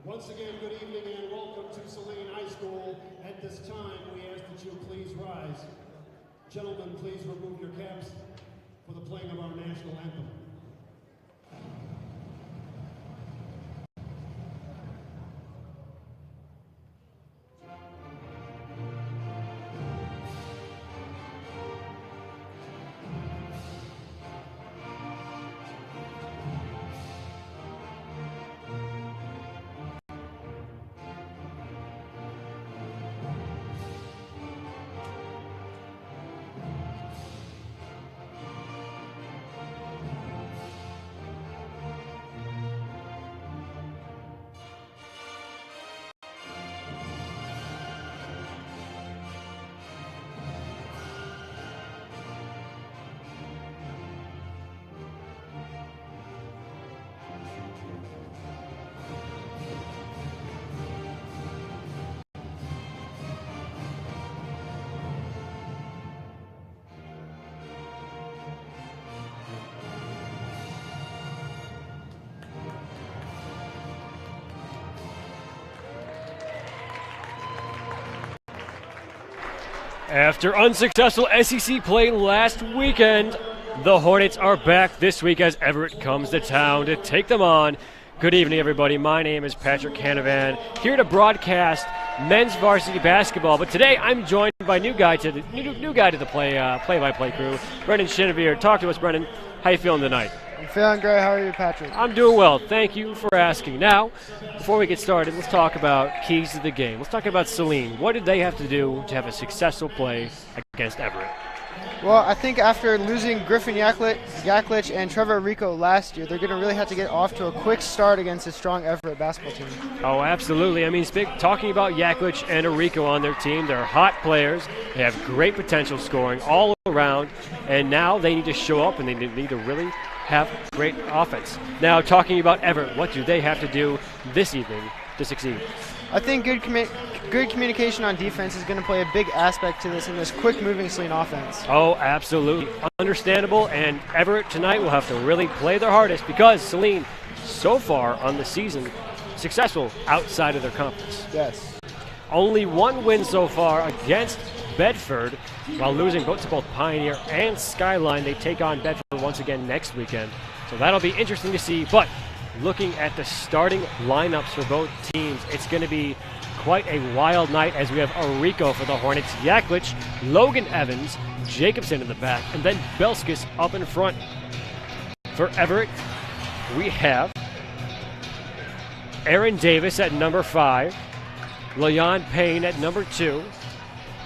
Once again, good evening and welcome to Saline High School. At this time, we ask that you please rise. Gentlemen, please remove your caps for the playing of our national anthem. After unsuccessful SEC play last weekend, the Hornets are back this week as Everett comes to town to take them on. Good evening, everybody. My name is Patrick Canavan, here to broadcast men's varsity basketball. But today, I'm joined by new guy to the play-by-play crew, Brendan Shinevere. Talk to us, Brendan. How you feeling tonight? I'm feeling great. How are you, Patrick? I'm doing well. Thank you for asking. Now, before we get started, let's talk about keys to the game. Let's talk about Saline. What did they have to do to have a successful play against Everett? Well, I think after losing Griffin Yaklich and Trevor Rico last year, they're going to really have to get off to a quick start against a strong Everett basketball team. Oh, absolutely. I mean, talking about Yaklich and Rico on their team, they're hot players. They have great potential scoring all around, and now they need to show up and they need to really have great offense. Now, talking about Everett, what do they have to do this evening to succeed? I think good communication on defense is going to play a big aspect to this in this quick-moving Saline offense. Oh, absolutely. Understandable, and Everett tonight will have to really play their hardest because Saline, so far on the season, successful outside of their conference. Yes. Only one win so far against Bedford, while losing to both Pioneer and Skyline. They take on Bedford once again next weekend, so that'll be interesting to see. But looking at the starting lineups for both teams, it's going to be quite a wild night as we have Arico for the Hornets, Yaklich, Logan Evans, Jacobson in the back, and then Belskis up in front. For Everett, we have Aaron Davis at number 5, Leon Payne at number 2,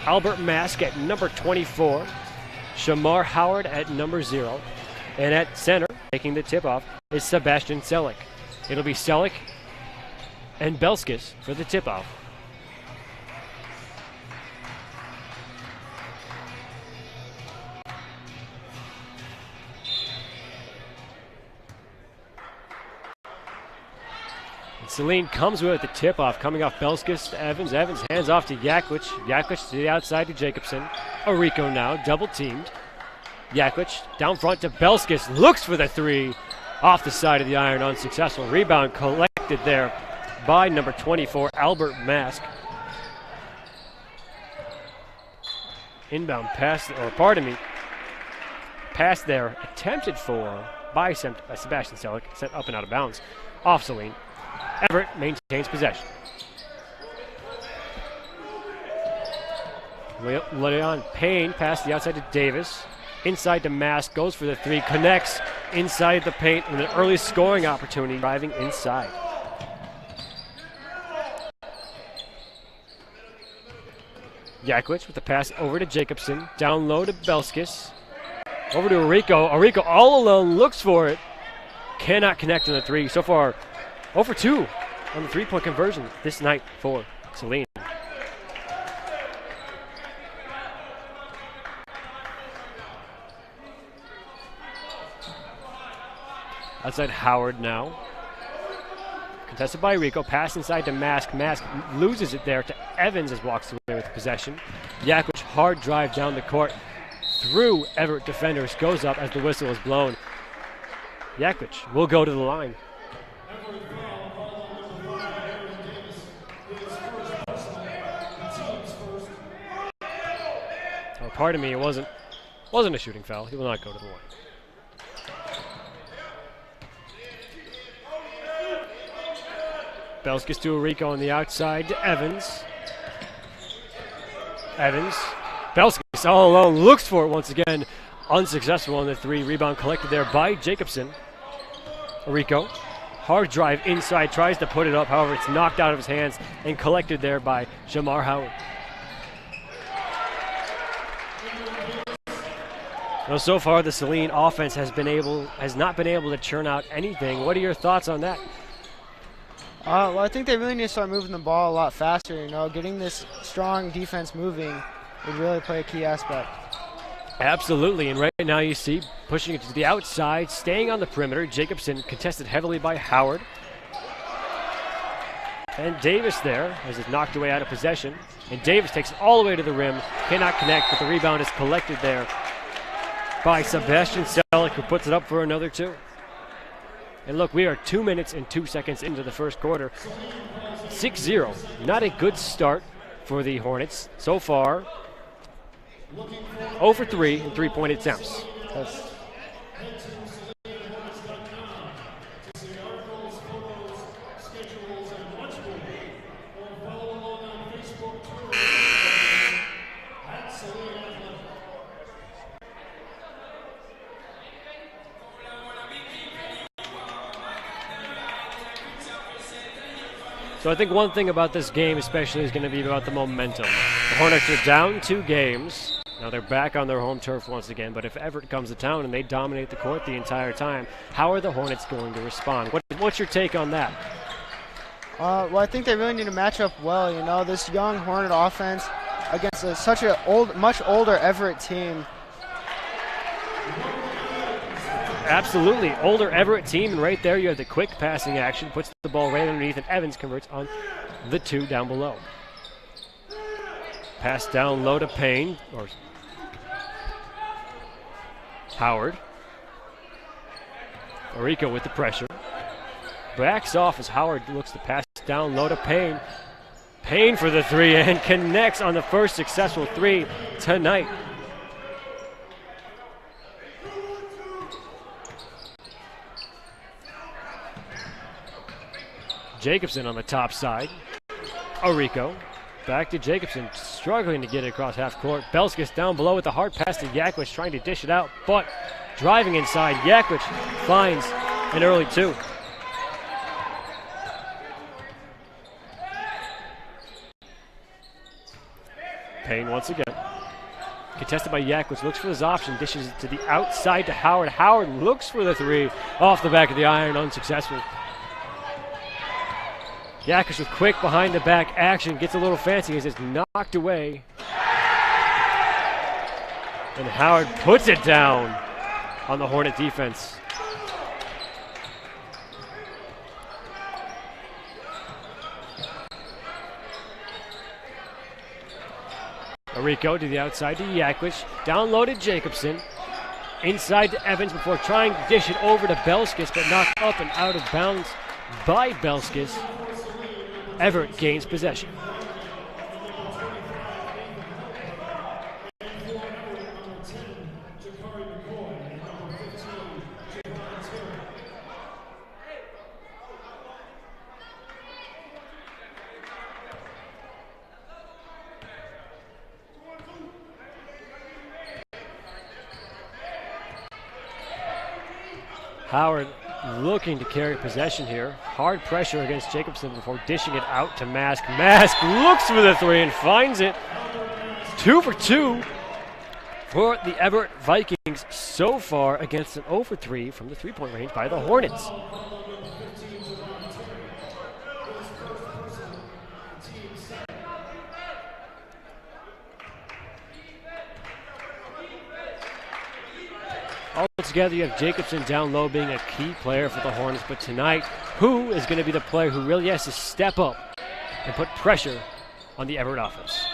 Albert Mask at number 24, Shamar Howard at number 0, and at center, taking the tip-off, is Sebastian Selleck. It'll be Selleck and Belskis for the tip-off. Saline comes with the tip-off, coming off Belskis to Evans. Evans hands off to Yaklich. Yaklich to the outside to Jacobson. Arico now, double-teamed. Yaklich down front to Belskis. Looks for the 3. Off the side of the iron, unsuccessful. Rebound collected there by number 24, Albert Mask. Inbound pass, pass there attempted for by Sebastian Selleck, sent up and out of bounds. Off Saline. Everett maintains possession. Leon Payne passed the outside to Davis. Inside to Mask, goes for the 3, connects inside the paint with an early scoring opportunity, driving inside. Yaklich with the pass over to Jacobson, down low to Belskis, over to Arico. Arico all alone, looks for it, cannot connect on the 3. So far, 0 for 2 on the 3-point conversion this night for Saline. Outside Howard now. Contested by Rico. Pass inside to Mask. Mask loses it there to Evans as walks away with possession. Yaklich hard drive down the court through Everett defenders. Goes up as the whistle is blown. Yaklich will go to the line. pardon me, it wasn't a shooting foul. He will not go to the line. Belskis to Rico on the outside to Evans. Belskis all alone, looks for it once again. Unsuccessful on the three. Rebound collected there by Jacobson. Rico, hard drive inside, tries to put it up. However, it's knocked out of his hands and collected there by Jamar Howard. Well, so far the Saline offense has not been able to churn out anything. What are your thoughts on that? Well, I think they really need to start moving the ball a lot faster. Getting this strong defense moving would really play a key aspect. Absolutely, and right now you see pushing it to the outside, staying on the perimeter. Jacobson contested heavily by Howard. And Davis there as it's knocked away out of possession. And Davis takes it all the way to the rim, cannot connect, but the rebound is collected there by Sebastian Selleck, who puts it up for another two. And look, we are 2 minutes and 2 seconds into the first quarter. 6-0, not a good start for the Hornets so far. 0 for 3 in three-point attempts. Yes. So I think one thing about this game especially is going to be about the momentum. The Hornets are down 2 games. Now they're back on their home turf once again, but if Everett comes to town and they dominate the court the entire time, how are the Hornets going to respond? What's your take on that? Well, I think they really need to match up well. This young Hornet offense against such a much older Everett team. Absolutely, older Everett team, and right there you have the quick passing action, puts the ball right underneath, and Evans converts on the two down below. Pass down low to Payne, or Howard. Rico with the pressure. Backs off as Howard looks to pass down low to Payne. Payne for the three and connects on the first successful three tonight. Jacobson on the top side. Rico. Back to Jacobson, struggling to get it across half court. Belskis down below with the hard pass to Yakwich, trying to dish it out, but driving inside. Yakwich finds an early two. Payne once again. Contested by Yakwich, looks for his option, dishes it to the outside to Howard. Howard looks for the three, off the back of the iron, unsuccessful. Yakwich with quick behind the back action, gets a little fancy as it's knocked away. And Howard puts it down on the Hornet defense. Rico to the outside to Yakwich, down low to Jacobson. Inside to Evans before trying to dish it over to Belskis, but knocked up and out of bounds by Belskis. Everett gains possession. Howard looking to carry possession here. Hard pressure against Jacobson before dishing it out to Mask. Mask looks for the three and finds it. 2 for 2 for the Everett Vikings so far against an 0 for 3 from the three-point range by the Hornets. Altogether, you have Jacobson down low being a key player for the Hornets, but tonight, who is going to be the player who really has to step up and put pressure on the Everett offense?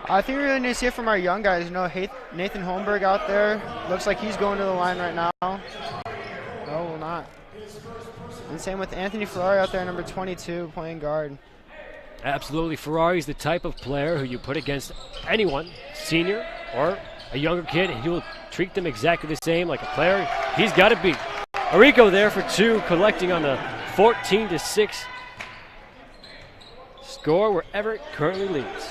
I think we really need to see it from our young guys. Nathan Holmberg out there. Looks like he's going to the line right now. No, will not. And same with Anthony Ferrari out there, number 22, playing guard. Absolutely. Ferrari's the type of player who you put against anyone, senior or a younger kid, and he will treat them exactly the same like a player he's got to beat. Arico there for two, collecting on the 14-6 score where Everett currently leads.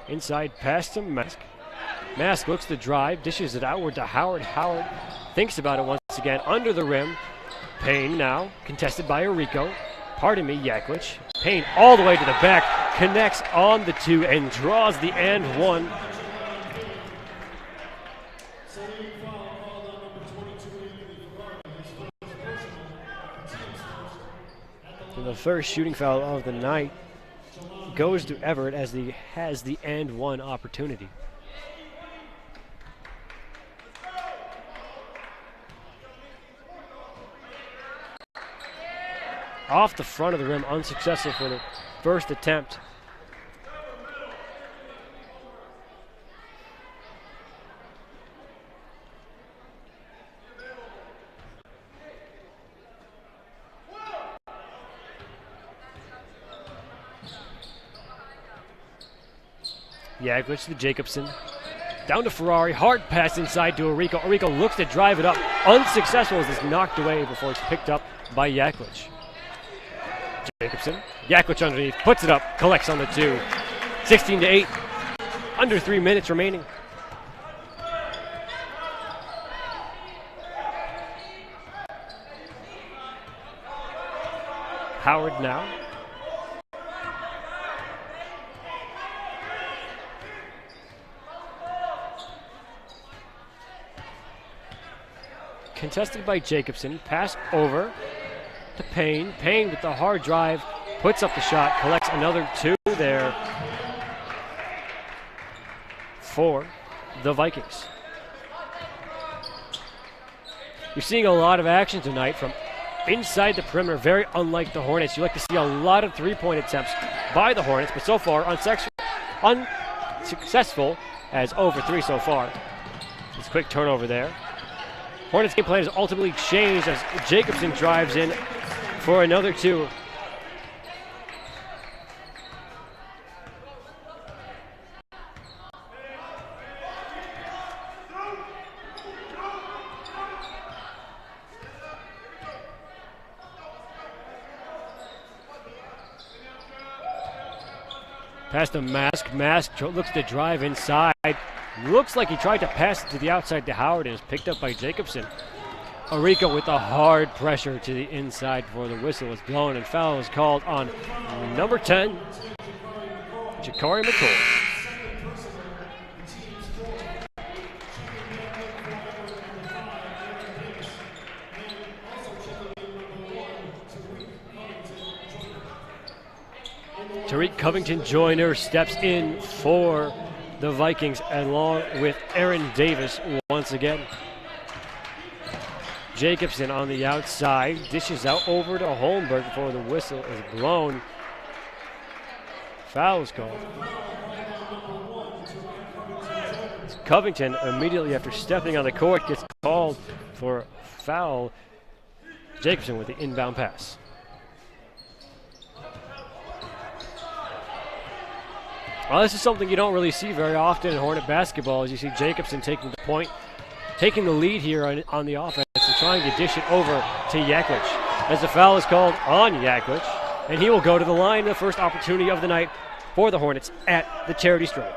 Inside pass to Mask. Mask looks to drive, dishes it outward to Howard. Howard thinks about it once again, under the rim. Payne now, contested by Arico. Pardon me, Yaklich. Payne all the way to the back, connects on the two and draws the and one. And the first shooting foul of the night goes to Everett as he has the and one opportunity. Off the front of the rim, unsuccessful for the first attempt. Yaklich to Jacobson. Down to Ferrari, hard pass inside to Arico. Arico looks to drive it up, unsuccessful as it's knocked away before it's picked up by Yaklich. Jacobson, Yaklich underneath, puts it up, collects on the two. 16-8, under 3 minutes remaining. Howard now. Contested by Jacobson, pass over to Payne. Payne with the hard drive, puts up the shot, collects another two there for the Vikings. You're seeing a lot of action tonight from inside the perimeter, very unlike the Hornets. You like to see a lot of three-point attempts by the Hornets, but so far unsuccessful as 0 for 3 so far. It's a quick turnover there. Hornets game plan is ultimately changed as Jacobson drives in for another two. Pass to Mask. Mask looks to drive inside. Looks like he tried to pass it to the outside to Howard and is picked up by Jacobson. Arico with the hard pressure to the inside before the whistle is blown, and foul is called on number 10, Jakari McCoy. Tariq Covington Joyner steps in for the Vikings along with Aaron Davis once again. Jacobson on the outside, dishes out over to Holmberg before the whistle is blown. Foul is called. Covington, immediately after stepping on the court, gets called for foul. Jacobson with the inbound pass. Well, this is something you don't really see very often in Hornet basketball, as you see Jacobson taking the point, taking the lead here on the offense and trying to dish it over to Yaklich. As the foul is called on Yaklich, and he will go to the line, the first opportunity of the night for the Hornets at the charity stripe.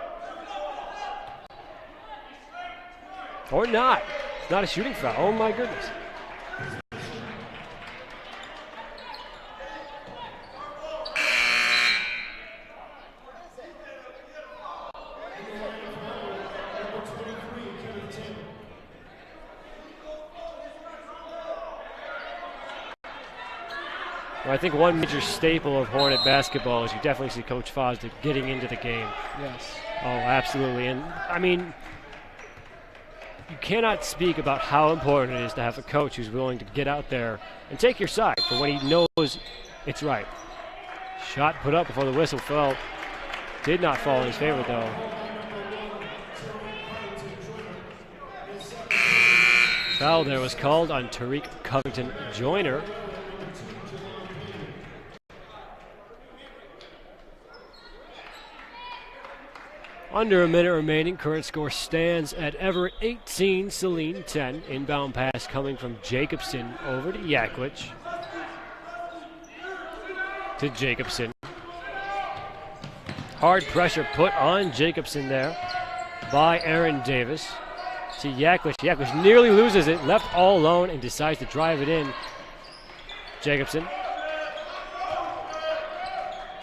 Or not. It's not a shooting foul. Oh my goodness. Well, I think one major staple of Hornet basketball is you definitely see Coach Fosdick getting into the game. Yes. Oh, absolutely. And, I mean, you cannot speak about how important it is to have a coach who's willing to get out there and take your side for when he knows it's right. Shot put up before the whistle fell. Did not fall in his favor, though. Foul there was called on Tariq Covington Joyner. Under a minute remaining. Current score stands at Everett 18, Saline 10. Inbound pass coming from Jacobson over to Yaklich. To Jacobson. Hard pressure put on Jacobson there by Aaron Davis. To Yaklich. Yaklich nearly loses it, left all alone, and decides to drive it in. Jacobson.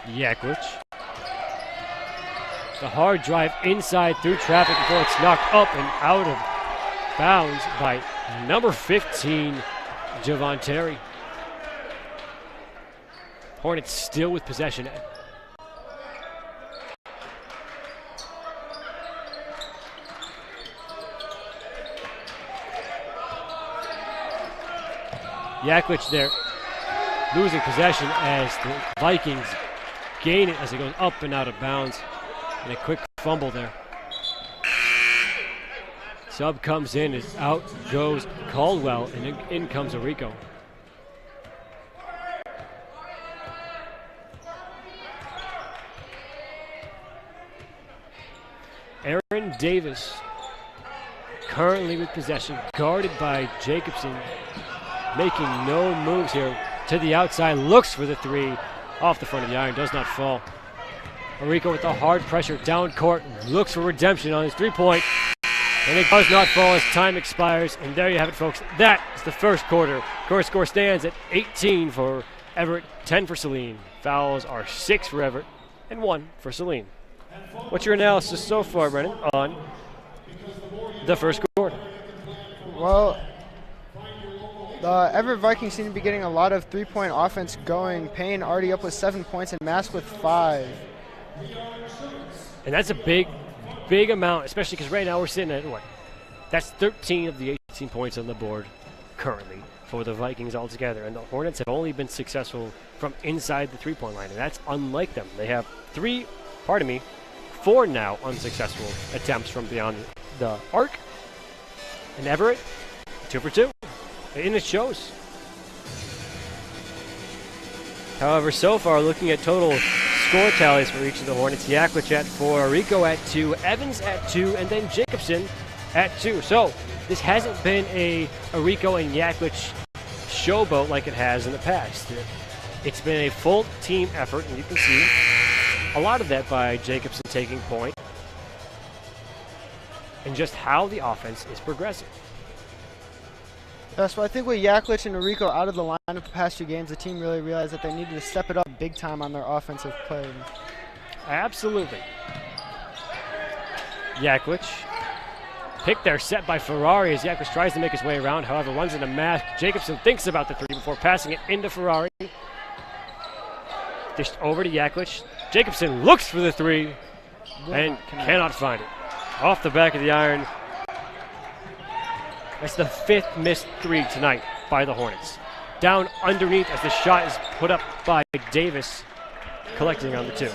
Yaklich. The hard drive inside through traffic before it's knocked up and out of bounds by number 15, Javon Terry. Hornets still with possession. Yaklich there losing possession as the Vikings gain it as it goes up and out of bounds. And a quick fumble there. Sub comes in as out goes Caldwell, and in comes Arico. Aaron Davis currently with possession, guarded by Jacobson, making no moves here. To the outside, looks for the three, off the front of the iron, does not fall. Arico with the hard pressure down court, looks for redemption on his three-point, and it does not fall as time expires. And there you have it, folks. That is the first quarter. Current score stands at 18 for Everett, 10 for Saline. Fouls are 6 for Everett and 1 for Saline. What's your analysis so far, Brennan, on the first quarter? Well, the Everett Vikings seem to be getting a lot of three-point offense going. Payne already up with 7 points and Mask with 5. And that's a big amount, especially because right now we're sitting at what? That's 13 of the 18 points on the board currently for the Vikings altogether. And the Hornets have only been successful from inside the three-point line, and that's unlike them. They have 4 now unsuccessful attempts from beyond the arc. And Everett, 2 for 2. And it shows. However, so far, looking at total score tallies for each of the Hornets, Yaklich at 4, Arico at 2, Evans at 2, and then Jacobson at 2. So this hasn't been a Arico and Yaklich showboat like it has in the past. It's been a full team effort, and you can see a lot of that by Jacobson taking point and just how the offense is progressing. So I think with Yaklich and Arico out of the lineup the past 2 games, the team really realized that they needed to step it up big time on their offensive play. Absolutely. Yaklich picked there, set by Ferrari as Yaklich tries to make his way around, however runs into Mask. Jacobson thinks about the 3 before passing it into Ferrari. Dished over to Yaklich. Jacobson looks for the 3 and cannot find it. Off the back of the iron. That's the 5th missed 3 tonight by the Hornets. Down underneath as the shot is put up by Davis, collecting on the 2.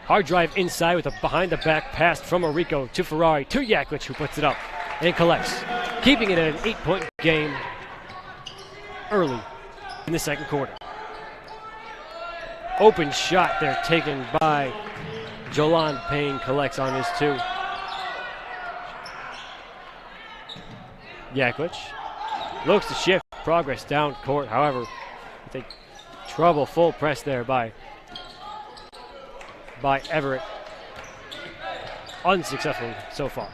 Hard drive inside with a behind-the-back pass from Arico to Ferrari to Yaklich, who puts it up and collects, keeping it at an 8-point game early in the second quarter. Open shot there taken by Jolan Payne, collects on his 2. Yaklich looks to shift progress down court, however, with a trouble full press there by Everett. Unsuccessful so far.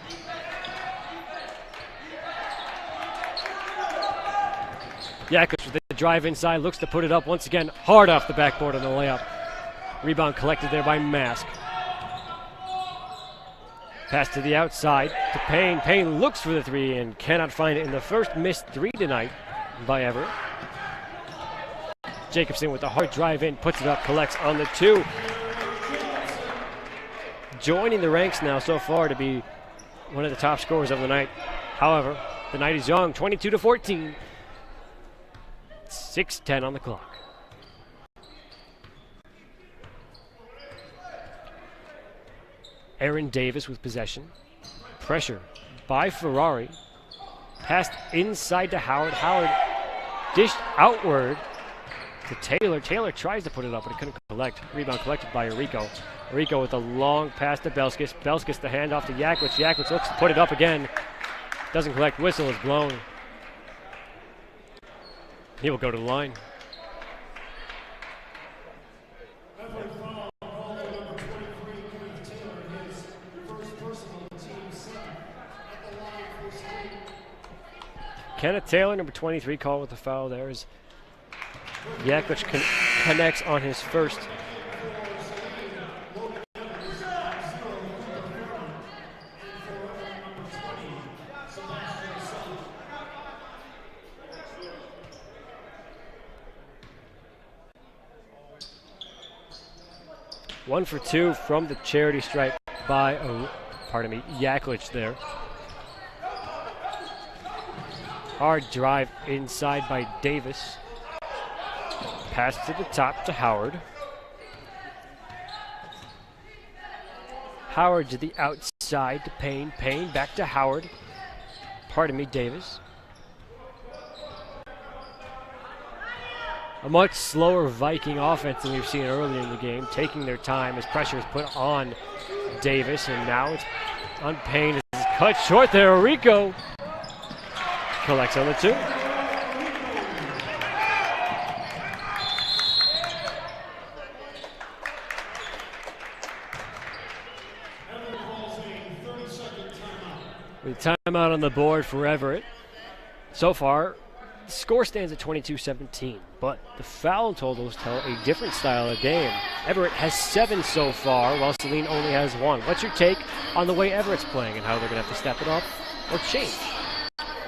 Yaklich with the drive inside, looks to put it up once again, hard off the backboard on the layup. Rebound collected there by Mask. Pass to the outside to Payne. Payne looks for the 3 and cannot find it in the first missed 3 tonight by Everett. Jacobson with the hard drive in, puts it up, collects on the 2. Joining the ranks now so far to be one of the top scorers of the night. However, the night is young, 22-14. 6:10 on the clock. Aaron Davis with possession. Pressure by Ferrari. Passed inside to Howard. Howard dished outward to Taylor. Taylor tries to put it up, but he couldn't collect. Rebound collected by Arico. Arico with a long pass to Belskis. Belskis the handoff to Yaklich. Yaklich looks to put it up again. Doesn't collect. Whistle is blown. He will go to the line. Kenneth Taylor, number 23, called with the foul there as Yaklich connects on his first. One for two from the charity stripe by, Yaklich there. Hard drive inside by Davis. Pass to the top to Howard. Howard to the outside to Payne. Payne back to Howard. Davis. A much slower Viking offense than we've seen earlier in the game, taking their time as pressure is put on Davis, and now it's on Payne. It's cut short there. Arico collects on the two. With timeout on the board for Everett. So far, the score stands at 22-17, but the foul totals tell a different style of game. Everett has 7 so far, while Saline only has 1. What's your take on the way Everett's playing and how they're going to have to step it up or change?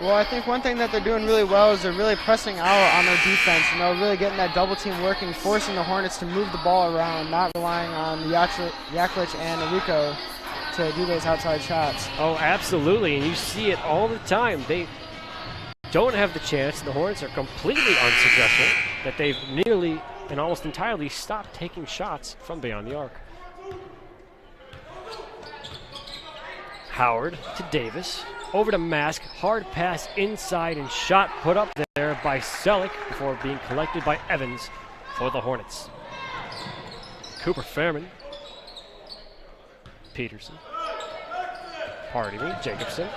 Well, I think one thing that they're doing really well is they're really pressing out on their defense, really getting that double team working, forcing the Hornets to move the ball around, not relying on Yaklich and Arico to do those outside shots. Oh, absolutely, and you see it all the time. They don't have the chance. The Hornets are completely unsuccessful, that they've nearly and almost entirely stopped taking shots from beyond the arc. Howard to Davis. Over to Mask, hard pass inside and shot put up there by Selleck before being collected by Evans for the Hornets. Cooper Fairman. Peterson. Jacobson.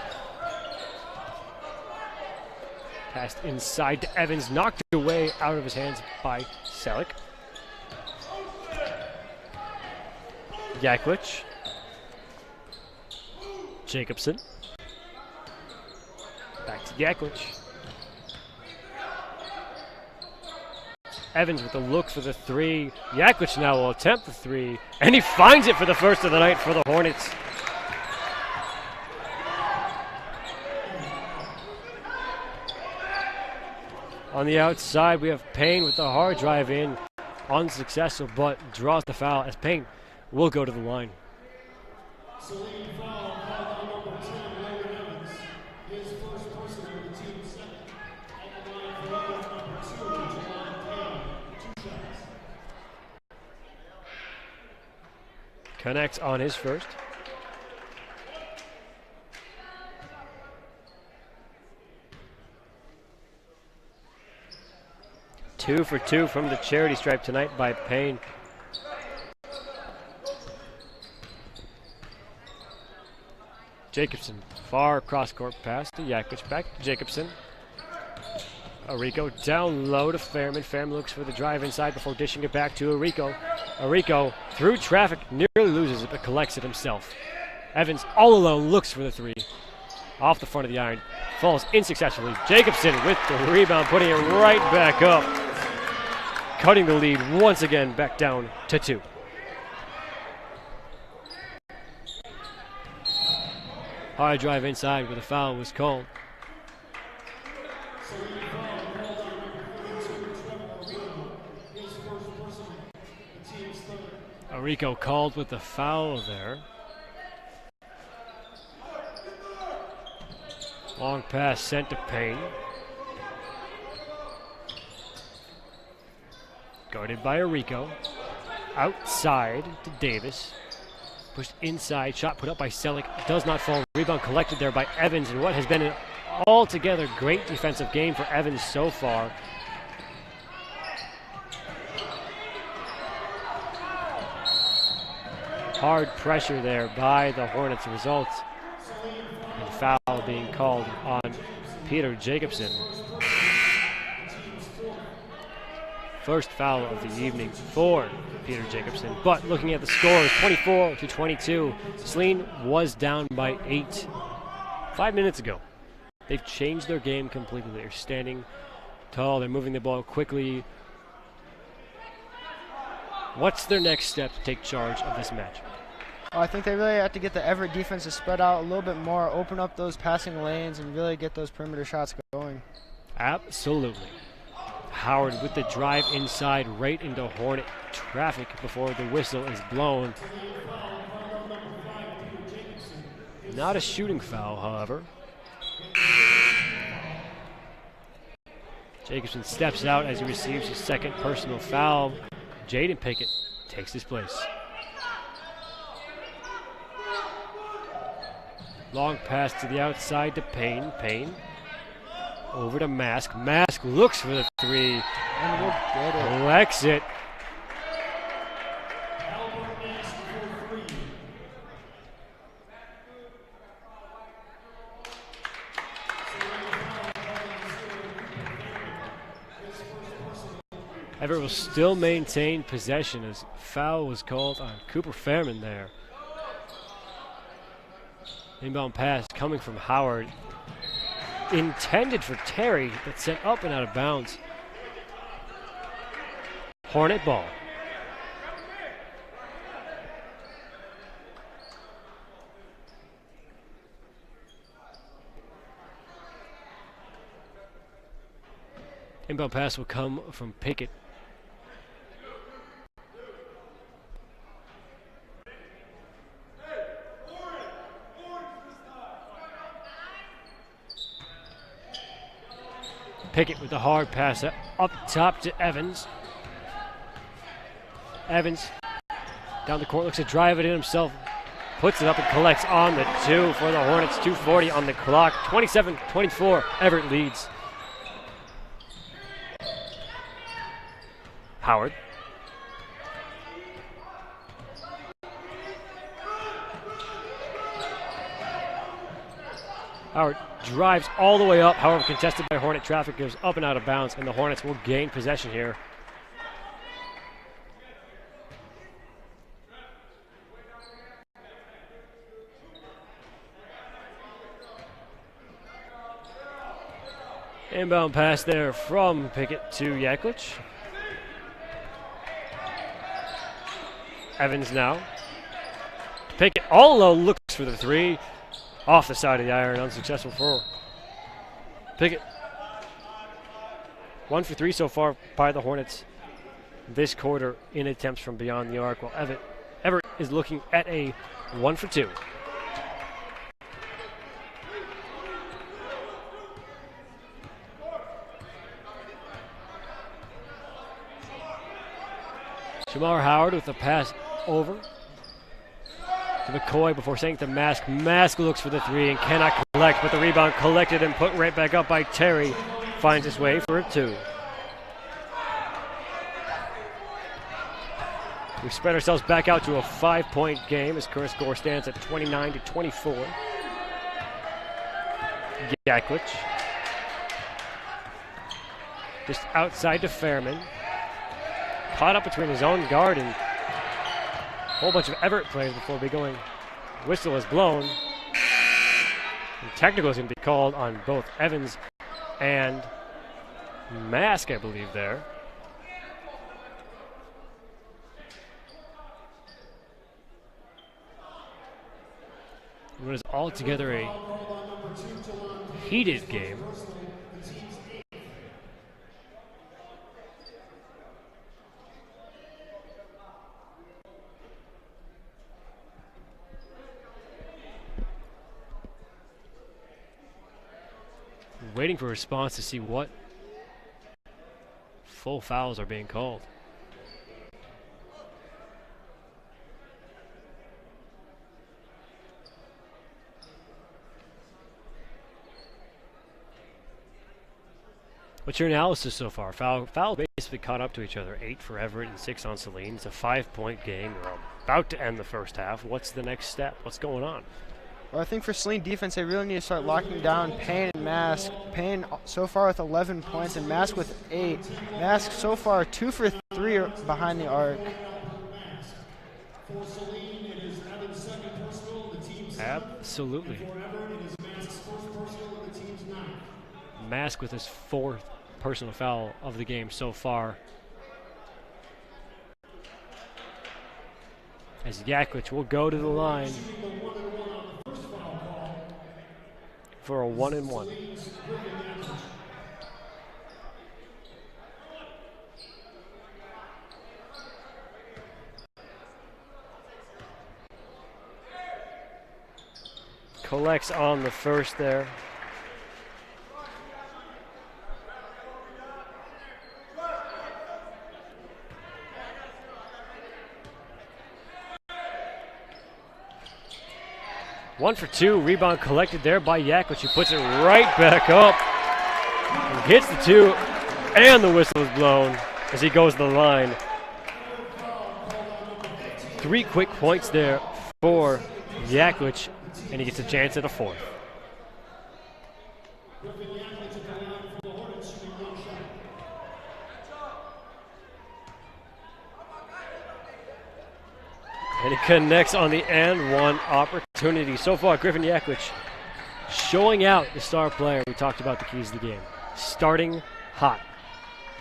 Passed inside to Evans, knocked away out of his hands by Selleck. Yaklich. Jacobson. Back to Yaklich. Evans with the look for the three. Yaklich now will attempt the three, and he finds it for the first of the night for the Hornets. On the outside, we have Payne with the hard drive in. Unsuccessful, but draws the foul as Payne will go to the line. Saline foul called on number 10, Logan Evans. His first personal, the team second. At the line for number 2, Jelon Payne. 2 shots. Connects on his first. Two for two from the charity stripe tonight by Payne. Jacobson, far cross-court pass to Yaklich, back to Jacobson. Arico down low to Fairman. Fairman looks for the drive inside before dishing it back to Arico. Arico, through traffic, nearly loses it, but collects it himself. Evans, all alone, looks for the three. Off the front of the iron, falls unsuccessfully. Jacobson with the rebound, putting it right back up. Cutting the lead once again back down to 2. Hard drive inside where the foul was called. Arico called with the foul there. Long pass sent to Payne. Guarded by Arico. Outside to Davis. Pushed inside, shot put up by Selleck. Does not fall. Rebound collected there by Evans in what has been an altogether great defensive game for Evans so far. hard pressure there by the Hornets. Results in foul being called on Peter Jacobson. First foul of the evening for Peter Jacobson. But looking at the scores, 24-22. Saline was down by 8 5 minutes ago. They've changed their game completely. They're standing tall. They're moving the ball quickly. What's their next step to take charge of this match? I think they really have to get the Everett defense to spread out a little bit more, open up those passing lanes, and really get those perimeter shots going. Absolutely. Howard with the drive inside right into Hornet traffic before the whistle is blown. Not a shooting foul, however. Jacobson steps out as he receives his second personal foul. Jaden Pickett takes his place. Long pass to the outside to Payne. Payne over to Mask. Mask looks for the three. And we'll get it. Collects it. Everett will still maintain possession as foul was called on Cooper Fairman there. Inbound pass coming from Howard. Intended for Terry, but sent up and out of bounds. Hornet ball. Inbound pass will come from Pickett. Pickett with the hard pass up top to Evans. Evans down the court, looks to drive it in himself. Puts it up and collects on the two for the Hornets. 2:40 on the clock. 27-24, Everett leads. Howard. Howard drives all the way up, however contested by Hornet traffic, goes up and out of bounds, and the Hornets will gain possession here. Inbound pass there from Pickett to Yaklich. Evans now. Pickett all alone looks for the three. Off the side of the iron, unsuccessful for Pickett. 1 for 3 so far by the Hornets this quarter in attempts from beyond the arc, while Everett is looking at a 1 for 2. Shamar Howard with the pass over to McCoy before saying to Mask. Mask looks for the three and cannot collect, but the rebound collected and put right back up by Terry. Finds his way for a 2. We've spread ourselves back out to a 5-point game as current score stands at 29-24. Yaklich. Just outside to Fairman. Caught up between his own guard and a whole bunch of Everett players before we going. Whistle is blown. And technical is going to be called on both Evans and Mask, I believe, there. It was altogether a heated game. Waiting for a response to see what full fouls are being called. What's your analysis so far? Foul basically caught up to each other. 8 for Everett and 6 on Saline. It's a 5-point game. We're about to end the first half. What's the next step? What's going on? Well, I think for Saline defense, they really need to start locking down Payne and Mask. Payne so far with 11 points and Mask with 8. Mask so far 2 for 3 behind the arc. For Saline, it is Everett's second personal, the team's Absolutely. For Everett, it is Mask's first personal, the team's 9. Mask with his 4th personal foul of the game so far. As Yaklich will go to the line for a 1-and-1. Collects on the first there. One for 2, rebound collected there by Yaklich, who puts it right back up. He hits the 2, and the whistle is blown as he goes to the line. 3 quick points there for Yaklich, and he gets a chance at a 4th. And he connects on the and one opportunity. So far, Griffin Yaklich showing out the star player. We talked about the keys to the game. Starting hot.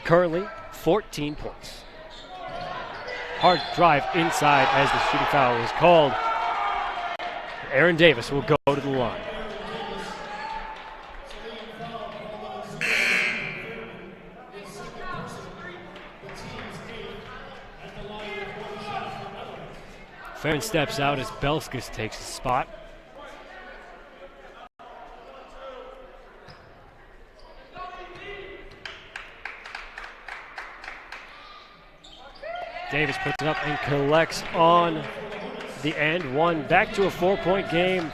Currently, 14 points. Hard drive inside as the shooting foul is called. Aaron Davis will go to the line. Farron steps out as Belskis takes his spot. Davis puts it up and collects on the and one. Back to a 4-point game.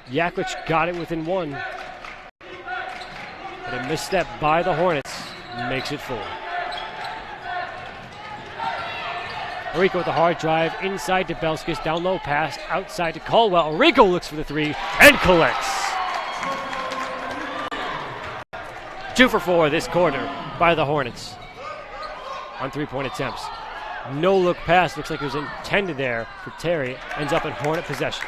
Yaklich got it within 1. But a misstep by the Hornets makes it 4. Rico with a hard drive inside to Belskis, down low pass outside to Caldwell. Rico looks for the 3 and collects. 2 for 4 this quarter by the Hornets on 3-point attempts. No look pass, looks like it was intended there for Terry, ends up in Hornet possession.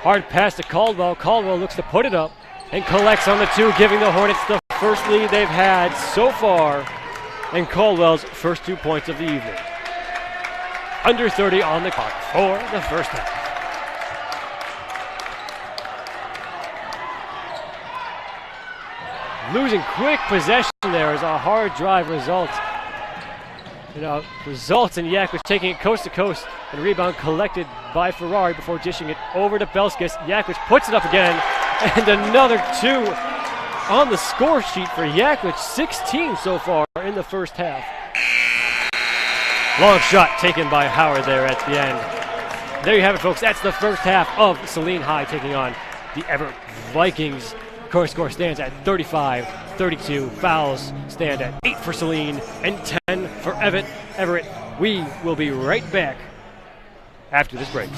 Hard pass to Caldwell. Caldwell looks to put it up and collects on the 2, giving the Hornets the first lead they've had so far, and Caldwell's first 2 points of the evening. Under 30 on the clock for the first half. Losing quick possession there as a hard drive results. Results in Yaklich taking it coast to coast, and rebound collected by Ferrari before dishing it over to Belskis. Yaklich puts it up again, and another 2 on the score sheet for Yaklich. 16 so far in the first half. Long shot taken by Howard there at the end. There you have it, folks. That's the first half of Saline High taking on the Everett Vikings. Current score stands at 35-32. Fouls stand at 8 for Saline and 10 for Everett. We will be right back after this break.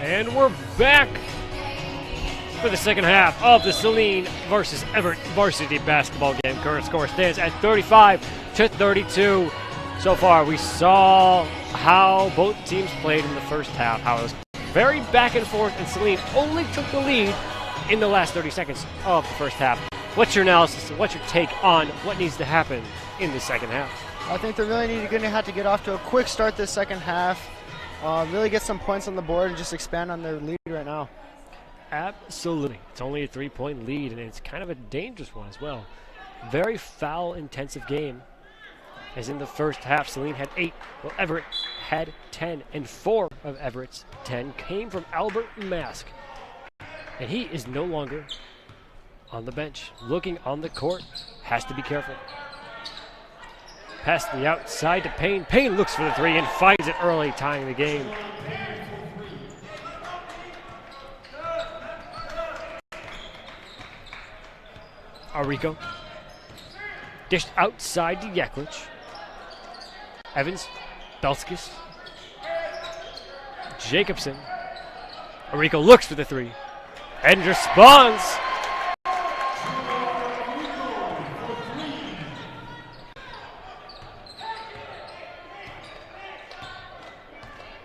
And we're back for the second half of the Saline versus Everett varsity basketball game. Current score stands at 35-32. So far, we saw how both teams played in the first half, how it was very back and forth, and Saline only took the lead in the last 30 seconds of the first half. What's your analysis? What's your take on what needs to happen in the second half? I think they're really going to have to get off to a quick start this second half, really get some points on the board and just expand on their lead right now. Absolutely. It's only a 3-point lead, and it's kind of a dangerous one as well. Very foul-intensive game. As in the first half, Saline had 8, while Everett had 10, and 4 of Everett's 10 came from Albert Mask. And he is no longer on the bench. Looking on the court, has to be careful. Pass the outside to Payne. Payne looks for the 3 and finds it early, tying the game. Arico dished outside to Yaklich. Evans, Belskis, Jacobson. Arico looks for the 3 and responds.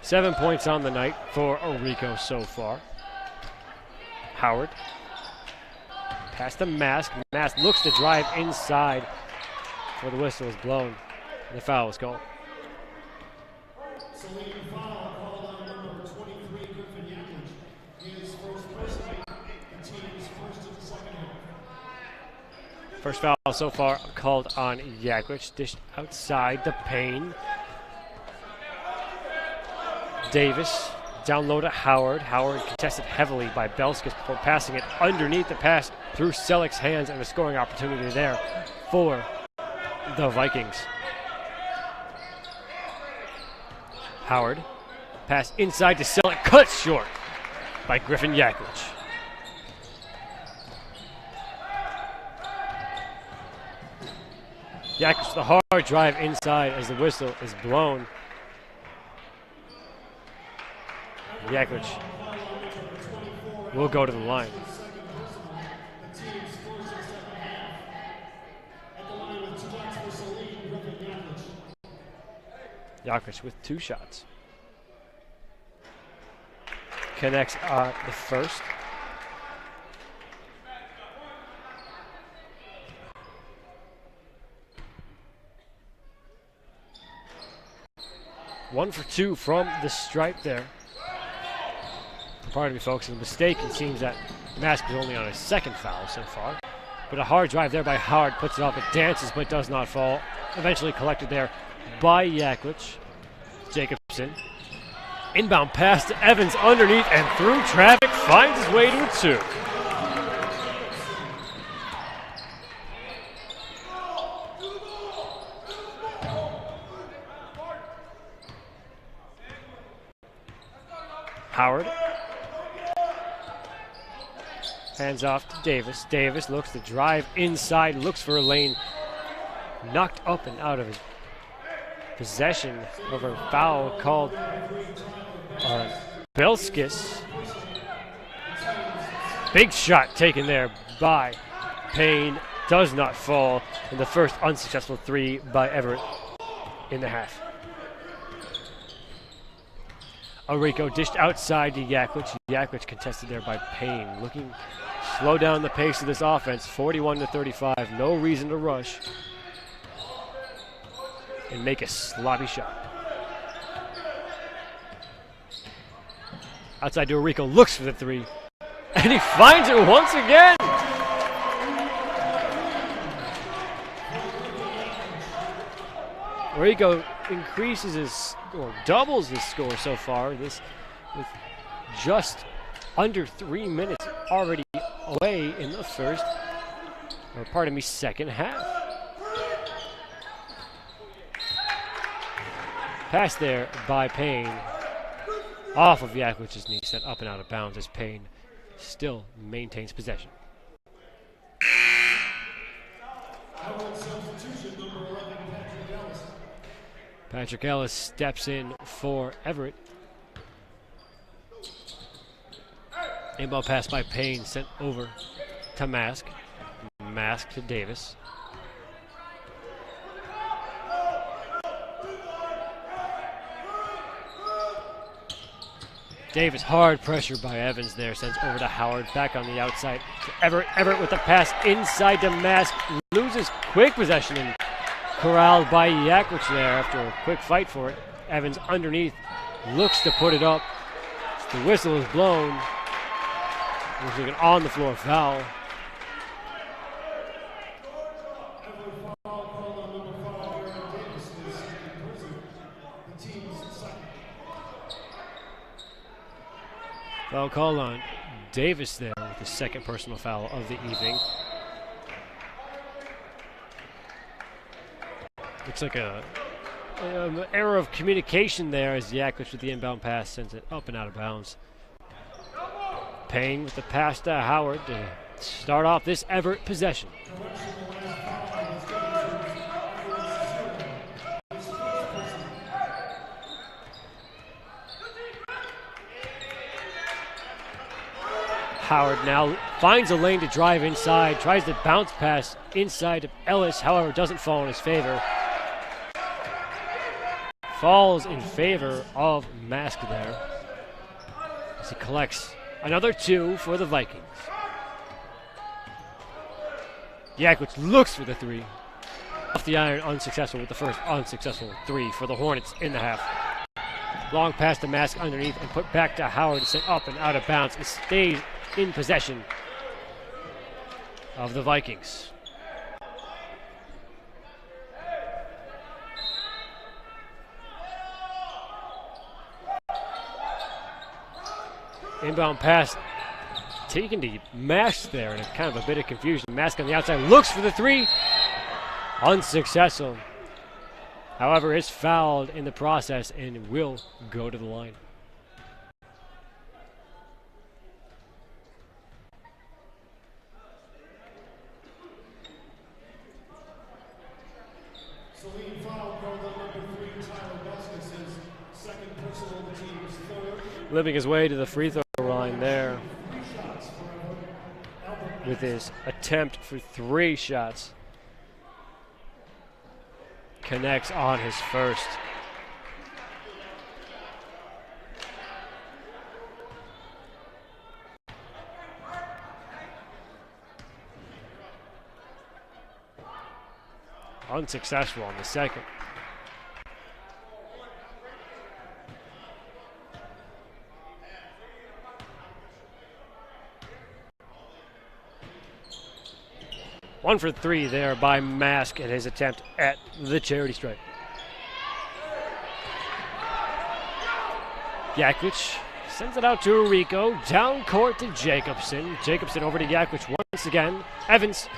Seven points on the night for Arico so far. Howard. Pass to Mask. Mask looks to drive inside before the whistle is blown. And the foul is called. Saline foul called on number 23, Griffin Yaklich. His first person, the team's first of the second half. First foul so far called on Yaklich. Dished outside the Payne. Davis down low to Howard. Howard contested heavily by Belskis before passing it underneath the pass through Selleck's hands, and a scoring opportunity there for the Vikings. Howard, pass inside to Selleck, cut short by Griffin Yaklich. Yaklich with a hard drive inside as the whistle is blown. Yaklich will go to the line. Yaklich with 2 shots. Connects the first. One for 2 from the stripe there. Pardon me, folks, it's a mistake. It seems that Mask is only on his 2nd foul so far. But a hard drive there by Howard puts it off. It dances but does not fall. Eventually collected there by Yaklich. Jacobson. Inbound pass to Evans underneath and through traffic. Finds his way to a 2. Howard. Hands off to Davis. Davis looks to drive inside, looks for a lane. Knocked up and out of his possession over a foul called on Belskis. Big shot taken there by Payne. Does not fall. And the first unsuccessful 3 by Everett in the half. Arico dished outside to Yaklich. Yaklich contested there by Payne. Looking to slow down the pace of this offense. 41-35. No reason to rush. And make a sloppy shot. Outside to Arico. Looks for the 3. And he finds it once again. Arico increases his, or doubles his score so far. This with just under 3 minutes already away in the first, or pardon me, second half. Pass there by Payne. Off of Yaklich's knee, set up and out of bounds as Payne still maintains possession. Patrick Ellis steps in for Everett. Inbound pass by Payne sent over to Mask. Mask to Davis. Davis, hard pressure by Evans there, sends over to Howard, back on the outside to Everett. Everett with the pass inside to Mask, loses quick possession and corralled by Yaklich there after a quick fight for it. Evans underneath, looks to put it up. The whistle is blown. Looks like an on-the-floor foul. Foul called on Davis there with the second personal foul of the evening. Looks like an error of communication there as Yaklich with the inbound pass sends it up and out of bounds. Payne with the pass to Howard to start off this Everett possession. Howard now finds a lane to drive inside, tries to bounce pass inside to Ellis, however, doesn't fall in his favor. Falls in favor of Mask there as he collects another 2 for the Vikings. Yaklich looks for the 3. Off the iron, unsuccessful with the first unsuccessful 3 for the Hornets in the half. Long pass to Mask underneath and put back to Howard, sent up and out of bounds. It stays in possession of the Vikings. Inbound pass taken to Mask there, and kind of a bit of confusion. Mask on the outside looks for the 3. Unsuccessful. However, is fouled in the process and will go to the line. Saline foul called on number 3, Tyler Busquets, second personal of the team's third. Living his way to the free throw line there with his attempt for 3 shots. Connects on his first. Unsuccessful on the second. One for 3 there by Mask at his attempt at the charity stripe. Yaklich sends it out to Rico. Down court to Jacobson. Jacobson over to Yaklich once again. Evans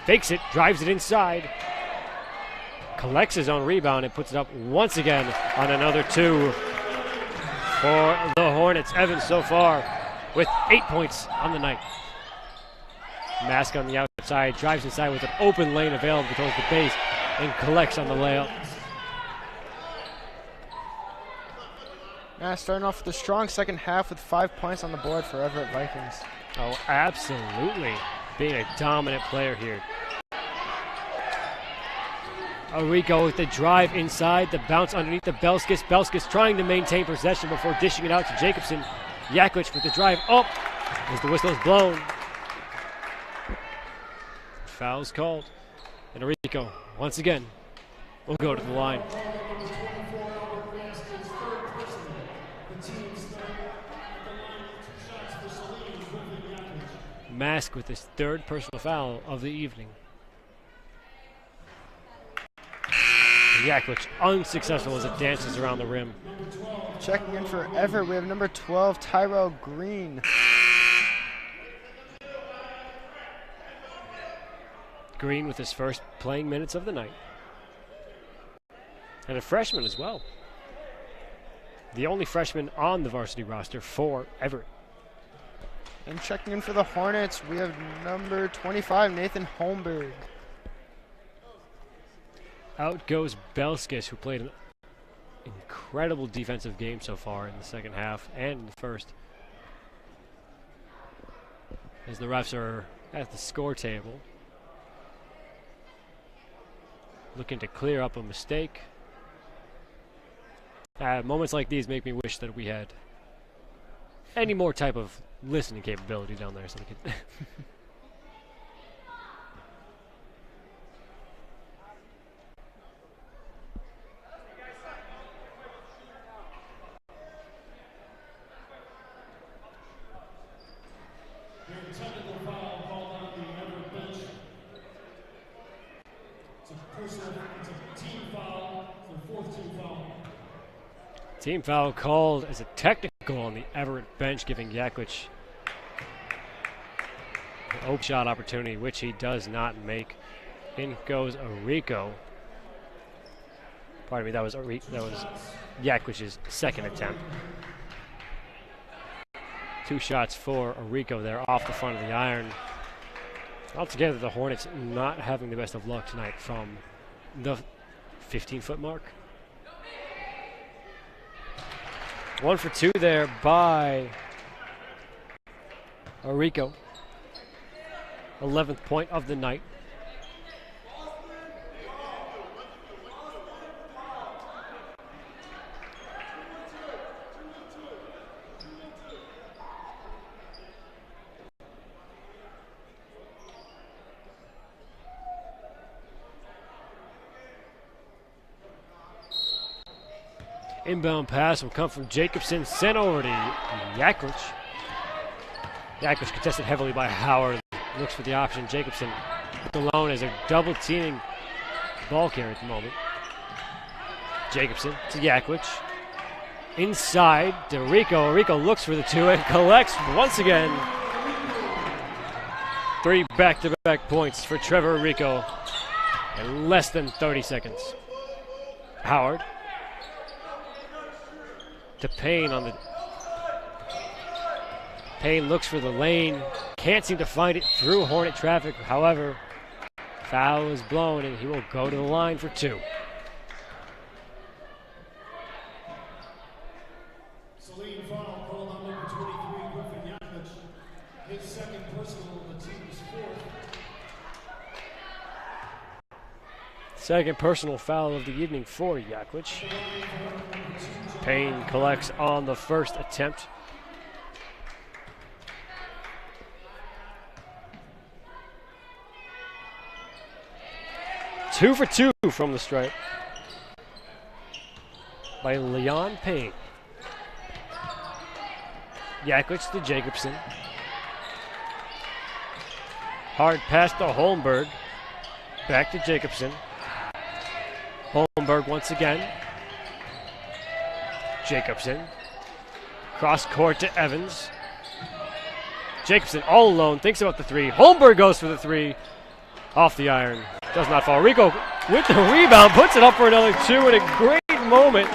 fakes it, drives it inside. Collects his own rebound and puts it up once again on another 2 for the Hornets. Evans so far with 8 points on the night. Mask on the outside, drives inside with an open lane available towards the base and collects on the layup. Yeah, starting off with a strong second half with 5 points on the board for Everett Vikings. Oh, absolutely. Being a dominant player here. Rico with the drive inside, the bounce underneath the Belskis. Belskis trying to maintain possession before dishing it out to Jacobson. Yaklich with the drive up as the whistle is blown. Foul's called. And Rico, once again, will go to the line. Mask with his 3rd personal foul of the evening. Yaklich unsuccessful as it dances around the rim. Checking in for Everett, we have number 12, Tyrell Green. Green with his first playing minutes of the night. And a freshman as well. The only freshman on the varsity roster for Everett. And checking in for the Hornets, we have number 25, Nathan Holmberg. Out goes Belskis, who played an incredible defensive game so far in the second half and in the first. As the refs are at the score table, looking to clear up a mistake. Moments like these make me wish that we had any more type of listening capability down there so we could fourth team foul. Team foul called as a technical on the Everett bench, giving Yaklich an open shot opportunity, which he does not make. In goes Arico. Pardon me, that was Yaklich's second attempt. 2 shots for Arico there off the front of the iron. Altogether, the Hornets not having the best of luck tonight from the 15-foot mark. 1 for 2 there by Arico. 11th point of the night. Inbound pass will come from Jacobson, sent over to Yaklich. Yaklich contested heavily by Howard. Looks for the option. Jacobson alone as a double teaming ball carrier at the moment. Jacobson to Yaklich. Inside to Rico. Rico looks for the 2 and collects once again. 3 back-to-back points for Trevor Rico in less than 30 seconds. Howard to Payne on the. Payne looks for the lane, can't seem to find it through Hornet traffic. However, foul is blown and he will go to the line for 2. Saline foul called on number 23, Griffin Yaklich. His second personal, the team's 4th. Second personal foul of the evening for Yaklich. Payne collects on the first attempt. Two for 2 from the stripe by Leon Payne. Yaklich to Jacobson. Hard pass to Holmberg. Back to Jacobson. Holmberg once again. Jacobson. Cross court to Evans. Jacobson all alone, thinks about the 3. Holmberg goes for the 3. Off the iron. Does not fall. Rico with the rebound, puts it up for another 2 in a great moment.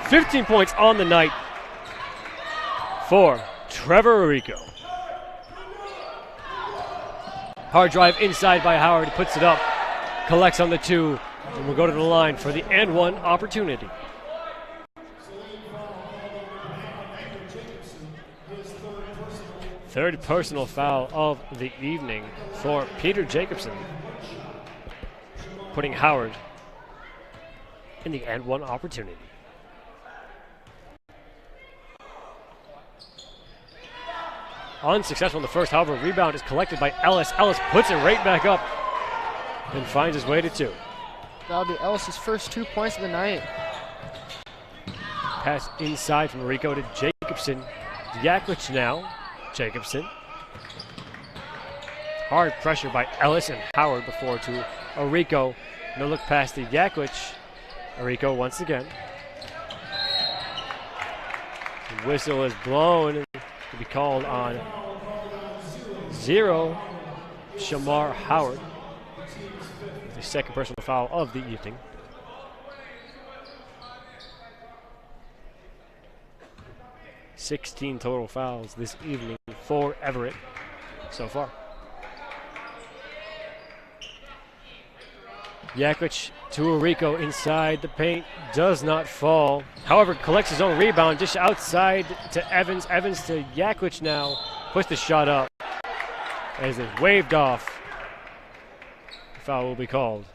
15 points on the night for Trevor Rico. Hard drive inside by Howard, puts it up, collects on the 2, and will go to the line for the and 1 opportunity. Third personal foul of the evening for Peter Jacobson, putting Howard in the and 1 opportunity. Unsuccessful in the first, however, rebound is collected by Ellis. Ellis puts it right back up and finds his way to 2. That'll be Ellis's first 2 points of the night. Pass inside from Rico to Jacobson. Yaklich now. Jacobson. Hard pressure by Ellis and Howard before to Arico. No look pass to Yaklich. Arico once again. The whistle is blown to be called on 0 Shamar Howard. The second personal foul of the evening. $16 total fouls this evening for Everett so far. Yaklich to Arico inside the paint, does not fall. However, collects his own rebound just outside to Evans. Evans to Yaklich now, puts the shot up as it's waved off. The foul will be called.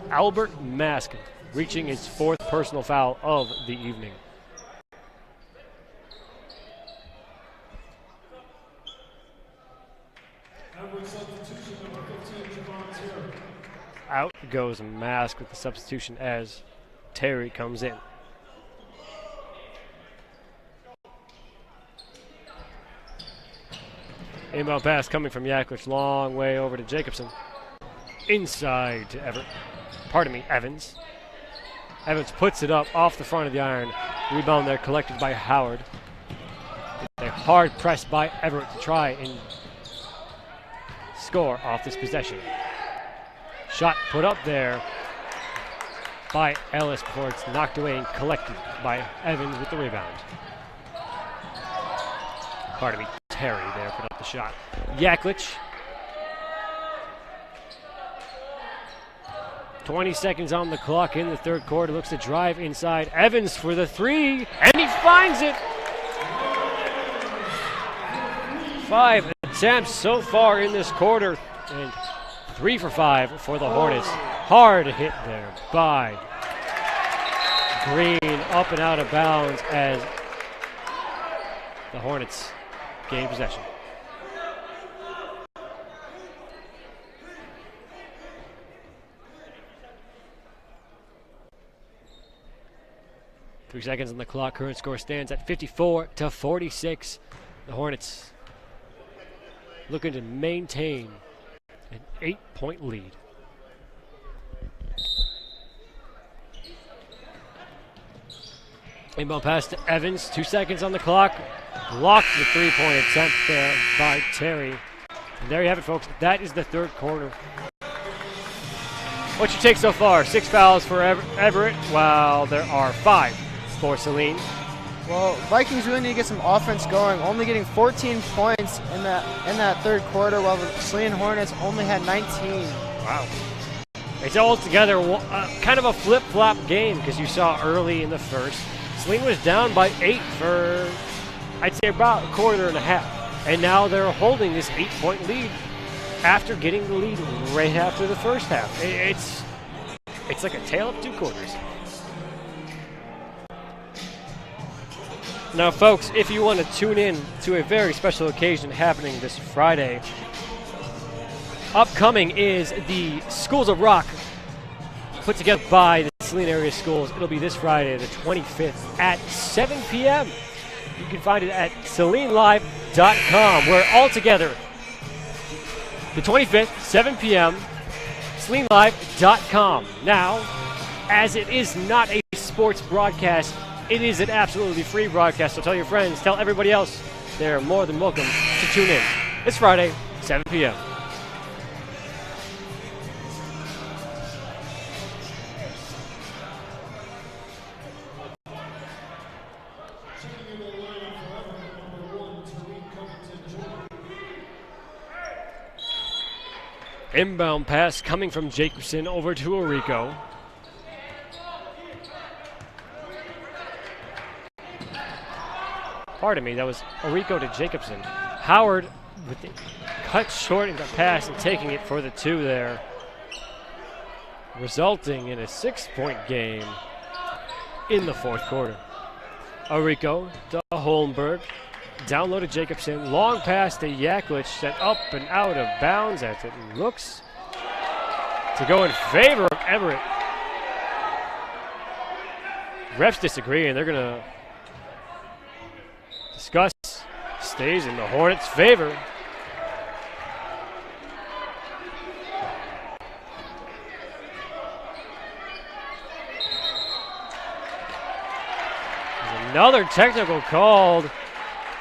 Albert Mask reaching his 4th personal foul of the evening. Out goes Mask with the substitution as Terry comes in. Inbound pass coming from Yaklich, long way over to Jacobson. Inside to Everett. Pardon me, Evans. Evans puts it up off the front of the iron. Rebound there collected by Howard. A hard press by Everett to try and score off this possession. Shot put up there by Ellis before it's knocked away and collected by Evans with the rebound. Pardon me, Terry there put up the shot. Yaklich. 20 seconds on the clock in the third quarter. Looks to drive inside. Evans for the three, and he finds it. 5 attempts so far in this quarter, and 3 for 5 for the Hornets. Hard hit there by Green, up and out of bounds as the Hornets gain possession. Three seconds on the clock. Current score stands at 54-46. The Hornets looking to maintain an 8-point lead. Inbound pass to Evans. 2 seconds on the clock. Blocked the three-point attempt there by Terry. And there you have it, folks. That is the third quarter. What's your take so far? 6 fouls for Everett, while there are 5 for Saline. Well, Vikings really need to get some offense going. Only getting 14 points in that third quarter, while the Saline Hornets only had 19. Wow. It's altogether kind of a flip-flop game, because you saw early in the first, Saline was down by 8 for, I'd say, about a quarter and a half. And now they're holding this 8-point lead after getting the lead right after the first half. It's like a tale of 2 quarters. Now, folks, if you want to tune in to a very special occasion happening this Friday, upcoming is the Schools of Rock put together by the Saline area schools. It'll be this Friday, the 25th at 7 p.m. You can find it at salinelive.com, where all together, the 25th, 7 p.m., salinelive.com. Now, as it is not a sports broadcast, it is an absolutely free broadcast, so tell your friends, tell everybody else. They're more than welcome to tune in. It's Friday, 7 p.m. Inbound pass coming from Jacobson over to Orico. Pardon me, that was Orico to Jacobson. Howard with the cut short in the pass and taking it for the 2 there, resulting in a 6-point game in the fourth quarter. Orico to Holmberg, down low to Jacobson, long pass to Yaklich, set up and out of bounds as it looks to go in favor of Everett. Refs disagree, and they're going to discuss. Stays in the Hornets' favor. There's another technical called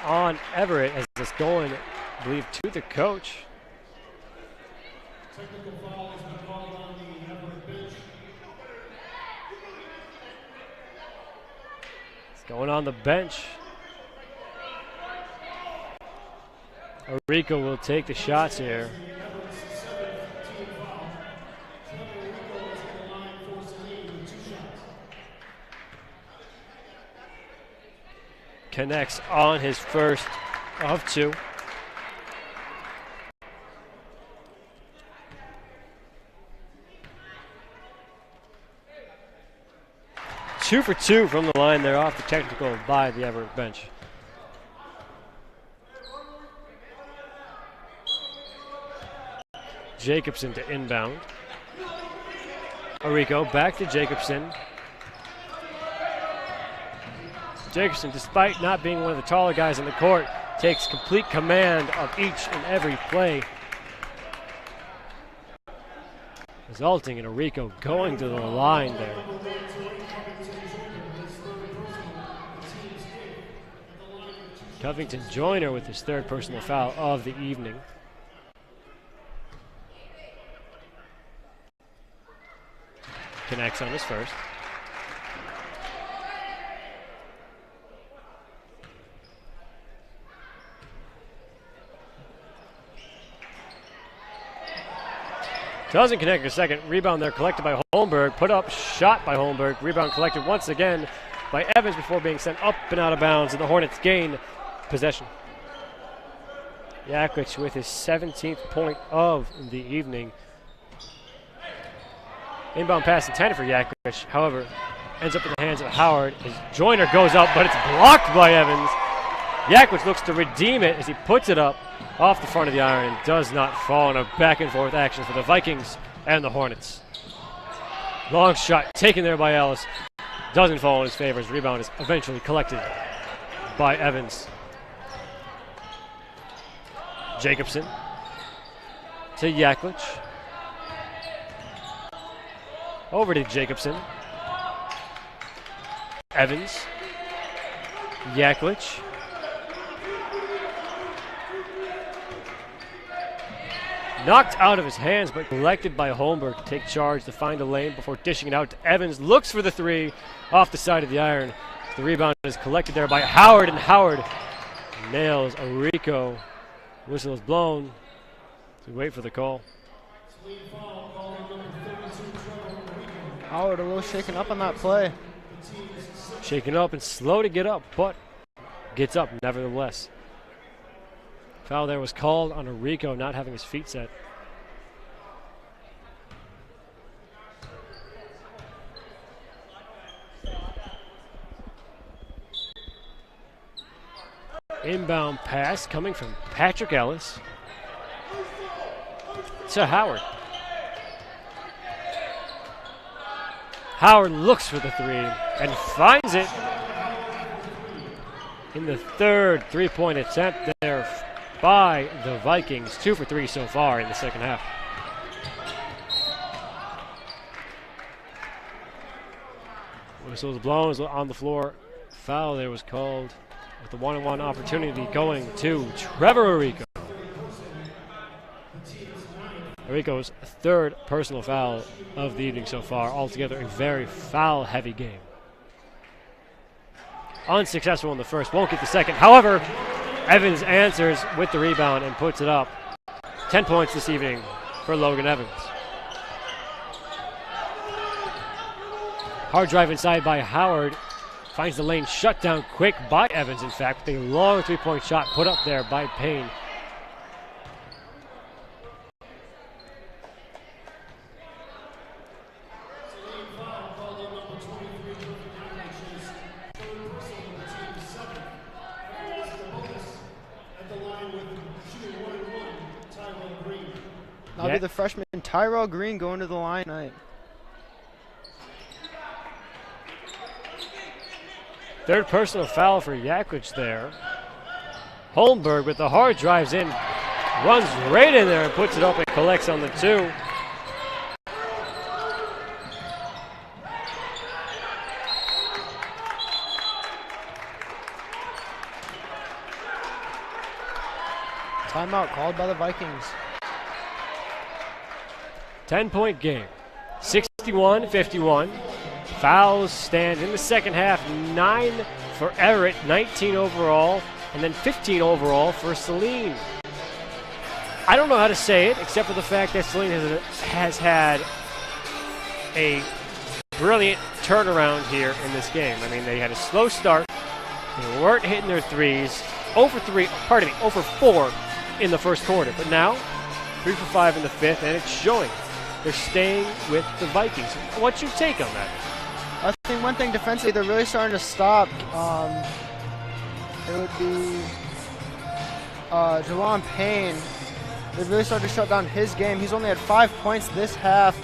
on Everett as it's going, I believe, to the coach. Technical foul has been called on the Everett bench. It's going on the bench. Orico will take the shots here. Connects on his first of 2. Two for 2 from the line there off the technical by the Everett bench. Jacobson to inbound. Orico back to Jacobson. Jacobson, despite not being one of the taller guys in the court, takes complete command of each and every play, resulting in Rico going to the line there. Covington Joyner with his third personal foul of the evening. Connects on his first. Doesn't connect in a second. Rebound there collected by Holmberg. Put up, shot by Holmberg. Rebound collected once again by Evans before being sent up and out of bounds, and the Hornets gain possession. Yaklich with his 17th point of the evening. Inbound pass intended for Yaklich, however, ends up in the hands of Howard as Joyner goes up, but it's blocked by Evans. Yaklich looks to redeem it as he puts it up off the front of the iron and does not fall in a back and forth action for the Vikings and the Hornets. Long shot taken there by Ellis. Doesn't fall in his favor. His rebound is eventually collected by Evans. Jacobson to Yaklich. Over to Jacobson. Evans. Yaklich. Knocked out of his hands, but collected by Holmberg to take charge to find a lane before dishing it out to Evans. Looks for the three off the side of the iron. The rebound is collected there by Howard, and Howard nails a Rico. Whistle is blown. So we wait for the call. Howard a little shaken up on that play. Shaken up and slow to get up, but gets up nevertheless. Foul there was called on a Rico not having his feet set. Inbound pass coming from Patrick Ellis to Howard. Howard looks for the three and finds it in the third three-point attempt there by the Vikings. 2 for 3 so far in the second half. Whistle was blown on the floor. Foul there was called with the one-on-one opportunity going to Trevor Rico. Rico's third personal foul of the evening so far. Altogether a very foul-heavy game. Unsuccessful in the first, won't get the second. However, Evans answers with the rebound and puts it up. 10 points this evening for Logan Evans. Hard drive inside by Howard. Finds the lane shut down quick by Evans, in fact, with a long three-point shot put up there by Payne. That'll be the freshman Tyrell Green going to the line tonight. Third personal foul for Yaklich there. Holmberg with the hard drives in, runs right in there and puts it up and collects on the two. Timeout called by the Vikings. 10-point game. 61-51. Fouls stand in the second half. 9 for Everett, 19 overall, and then 15 overall for Saline. I don't know how to say it except for the fact that Saline has had a brilliant turnaround here in this game. I mean, they had a slow start. They weren't hitting their threes. 0 for 4 in the first quarter. But now, 3 for 5 in the fifth, and it's showing. They're staying with the Vikings. What's your take on that? I think one thing defensively, they're really starting to stop. It would be Jelon Payne. They've really started to shut down his game. He's only had 5 points this half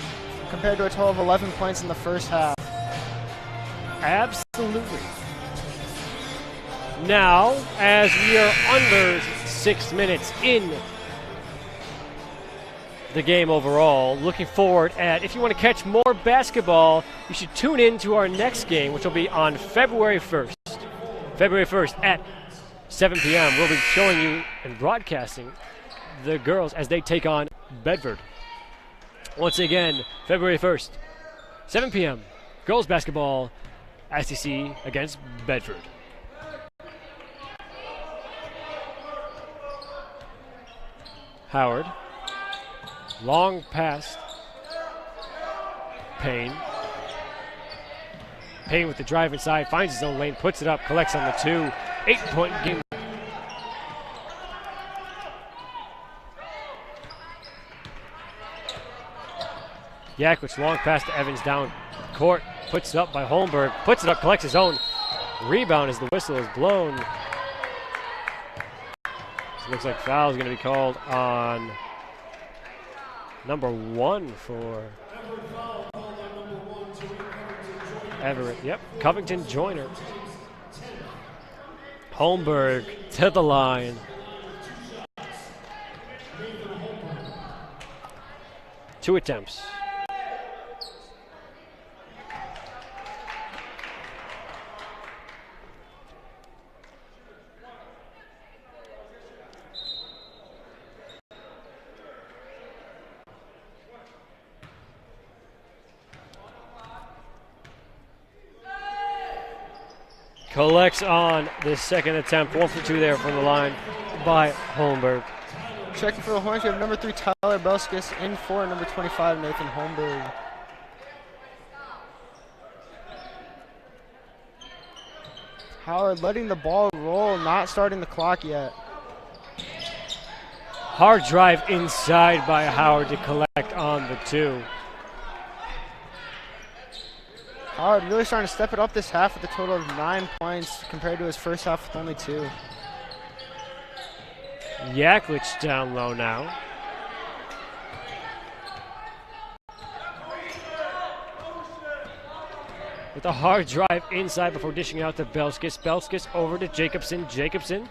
compared to a total of 11 points in the first half. Absolutely. now as we are under 6 minutes in the game overall. Looking forward at, if you want to catch more basketball, you should tune in to our next game, which will be on February 1st. February 1st at 7 p.m. We'll be showing you and broadcasting the girls as they take on Bedford. Once again, February 1st, 7 p.m. Girls basketball, ICC against Bedford. Howard. Long pass. Payne. Payne with the drive inside, finds his own lane, puts it up, collects on the 2. 8-point game. Yakwich, long pass to Evans down court, puts it up by Holmberg, puts it up, collects his own rebound as the whistle is blown. So looks like foul is going to be called on number 1 for Everett. Yep, Covington Joyner. Holmberg to the line. Two attempts. Collects on the second attempt. 1 for 2 there from the line by Holmberg. Checking for the Hornets, we have number 3 Tyler Belskis in for number 25 Nathan Holmberg. Howard letting the ball roll, not starting the clock yet. Hard drive inside by Howard to collect on the 2. Howard really starting to step it up this half with a total of 9 points compared to his first half with only 2. Yaklich down low now. With a hard drive inside before dishing out to Belskis. Belskis over to Jacobson. Jacobson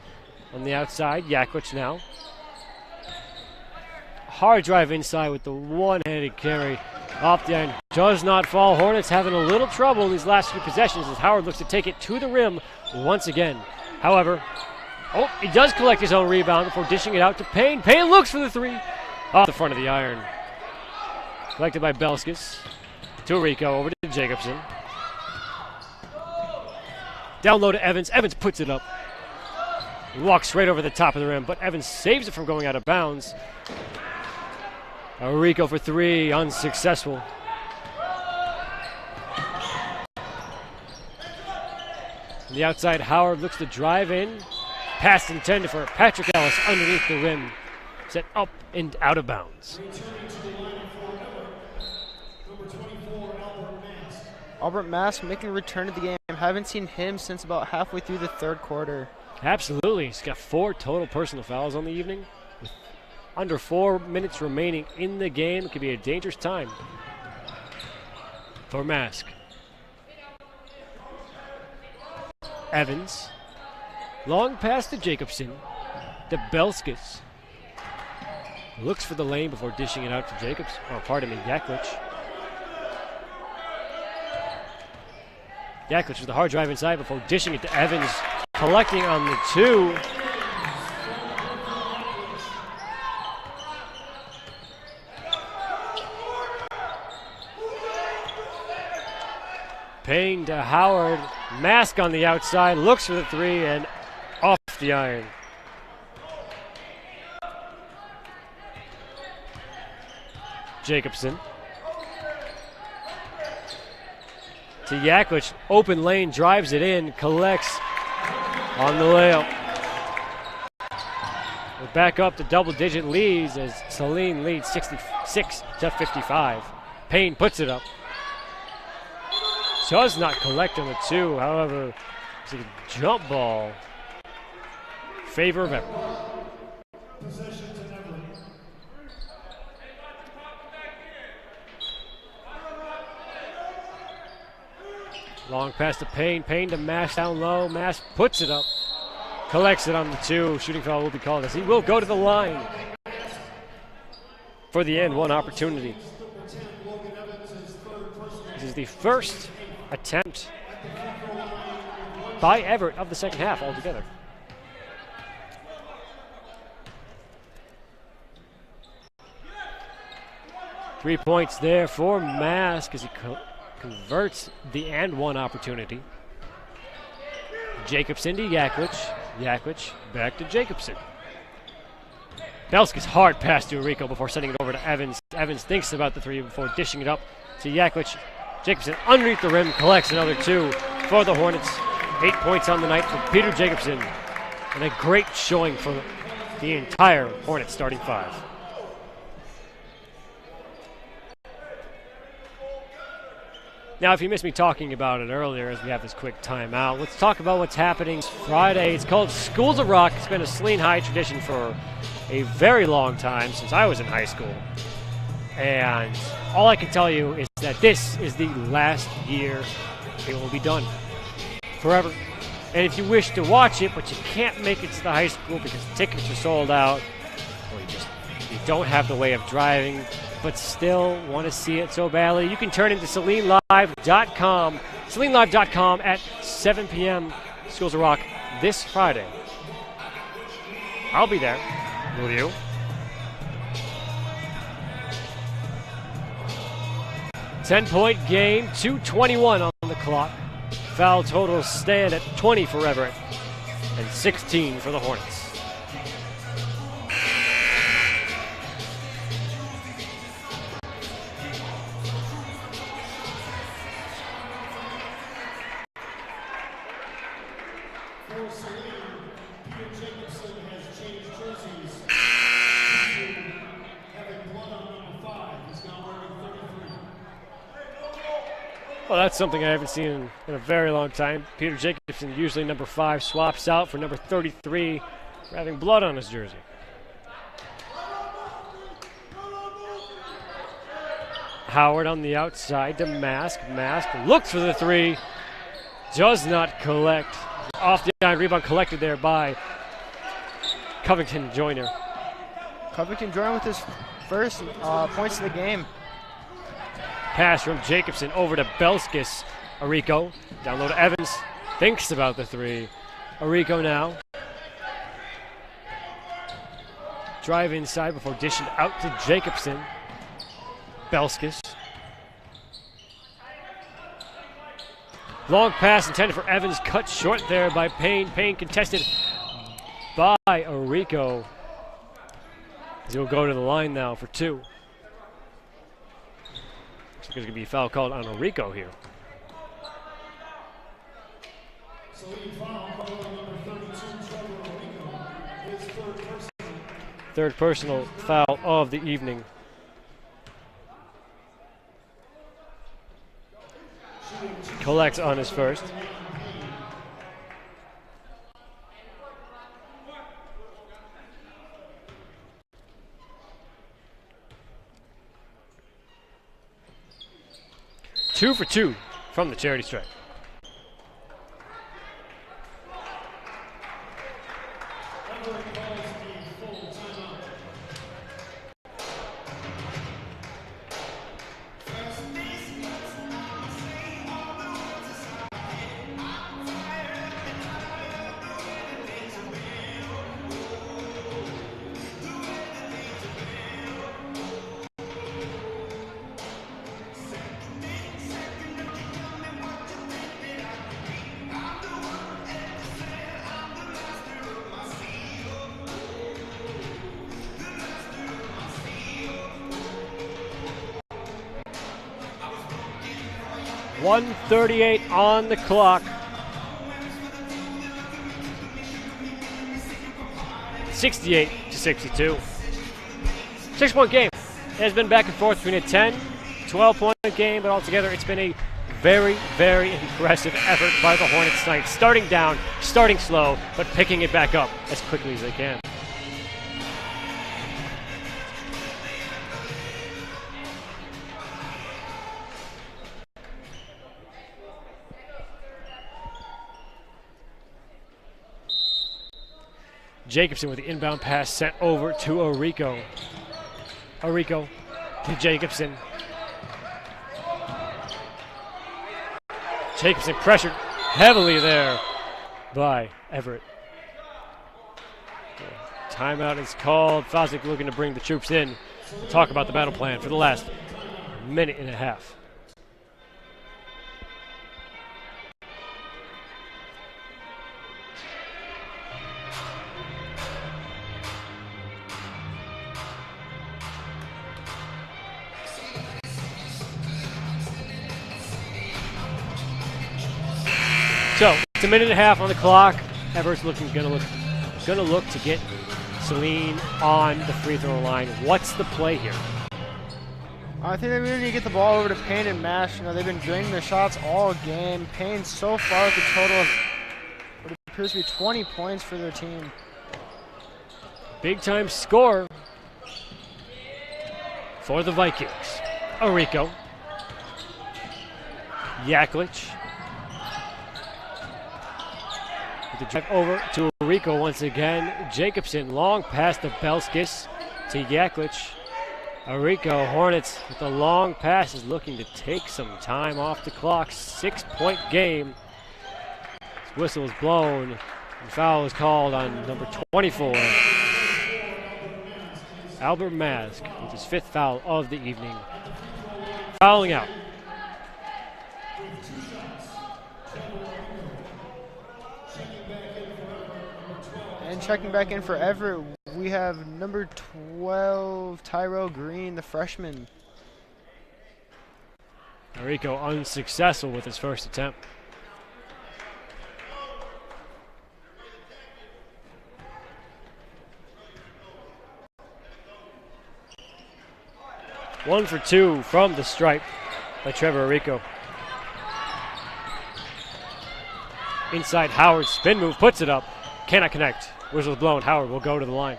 on the outside. Yaklich now. Hard drive inside with the one-handed carry. Off the end, does not fall. Hornets having a little trouble in these last few possessions as Howard looks to take it to the rim once again. However, he does collect his own rebound before dishing it out to Payne. Payne looks for the 3 off the front of the iron. Collected by Belskis. To Rico, over to Jacobson. Down low to Evans. Evans puts it up. He walks right over the top of the rim, but Evans saves it from going out of bounds. Rico for 3, unsuccessful. On the outside, Howard looks to drive in. Pass intended for Patrick Ellis underneath the rim. Set up and out of bounds. Albert Mask making a return to the game. Haven't seen him since about halfway through the 3rd quarter. Absolutely. He's got 4 total personal fouls on the evening. Under 4 minutes remaining in the game. It could be a dangerous time for Mask. Evans. Long pass to Jacobson. To Belskis. Looks for the lane before dishing it out to Jacobs. Oh, pardon me, Yaklich. Yaklich with the hard drive inside before dishing it to Evans. Collecting on the 2. Payne to Howard. Mask on the outside. Looks for the 3 and off the iron. Jacobson. To Yaklich. Open lane. Drives it in. Collects on the layup. We're back up to double-digit leads as Saline leads 66 to 55. Payne puts it up. Does not collect on the 2, however, it's a jump ball. Favor of Everett. Long pass to Payne. Payne to Mask down low. Mask puts it up. Collects it on the 2. Shooting foul will be called as he will go to the line for the end one opportunity. This is the first attempt by Everett of the second half altogether. Three points there for Mask as he converts the and one opportunity. Jacobson to Yaklich. Yaklich back to Jacobson. Belski's hard pass to Rico before sending it over to Evans. Evans thinks about the 3 before dishing it up to Yaklich. Jacobson underneath the rim collects another 2 for the Hornets. 8 points on the night for Peter Jacobson. And a great showing for the entire Hornets starting 5. Now, if you missed me talking about it earlier, as we have this quick timeout, let's talk about what's happening Friday. It's called Schools of Rock. It's been a Saline High tradition for a very long time, since I was in high school. And all I can tell you is that this is the last year it will be done. Forever. And if you wish to watch it, but you can't make it to the high school because tickets are sold out, or you don't have the way of driving, but still want to see it so badly, you can turn into SalineLive.com. SalineLive.com at 7 p.m. Schools of Rock this Friday. I'll be there. Will you? Ten-point game, 2:21 on the clock. Foul totals stand at 20 for Everett and 16 for the Hornets. For Saline, Peter Jacobson has changed jerseys. Having blood on number 5, he's now wearing 33. Well, that's something I haven't seen in a very long time. Peter Jacobson, usually number 5, swaps out for number 33 for having blood on his jersey. Howard on the outside to Mask. Mask looks for the 3, does not collect. Off the line, rebound collected there by Covington Joyner. Covington Joyner with his first points of the game. Pass from Jacobson over to Belskis. Arico down low to Evans. Thinks about the 3. Arico now. Drive inside before dishing out to Jacobson. Belskis. Long pass intended for Evans, cut short there by Payne. Payne contested by Arico. He'll go to the line now for 2. Looks like there's going to be a foul called on Arico here. Saline foul called on number 32, Trevor Arico. His Third personal foul of the evening. Collects on his first. Two for 2 from the charity stripe. .138 on the clock. 68-62. 6-point game. It has been back and forth between a 10, 12-point game, but altogether it's been a very, very impressive effort by the Hornets tonight. Starting down, starting slow, but picking it back up as quickly as they can. Jacobson with the inbound pass sent over to Orico. Orico to Jacobson. Jacobson pressured heavily there by Everett. Timeout is called. Fosdick looking to bring the troops in. We'll talk about the battle plan for the last minute and a half. So it's a minute and a half on the clock. Everett's gonna look to get Saline on the free throw line. What's the play here? I think they really need to get the ball over to Payne and Mash. You know, they've been draining their shots all game. Payne so far with a total of what appears to be 20 points for their team. Big time score for the Vikings. Orico. Yaklich. The drive over to Orico once again. Jacobson long pass to Belskis to Yaklich. Orico Hornets with the long pass is looking to take some time off the clock. 6-point game. This whistle is blown. And foul is called on number 24. Albert Mask with his 5th foul of the evening. Fouling out. And checking back in for Everett, we have number 12, Tyrell Green, the freshman. Orico unsuccessful with his first attempt. One for 2 from the stripe by Trevor Orico. Inside Howard, spin move, puts it up. Cannot connect. Whistle's blown. Howard will go to the line.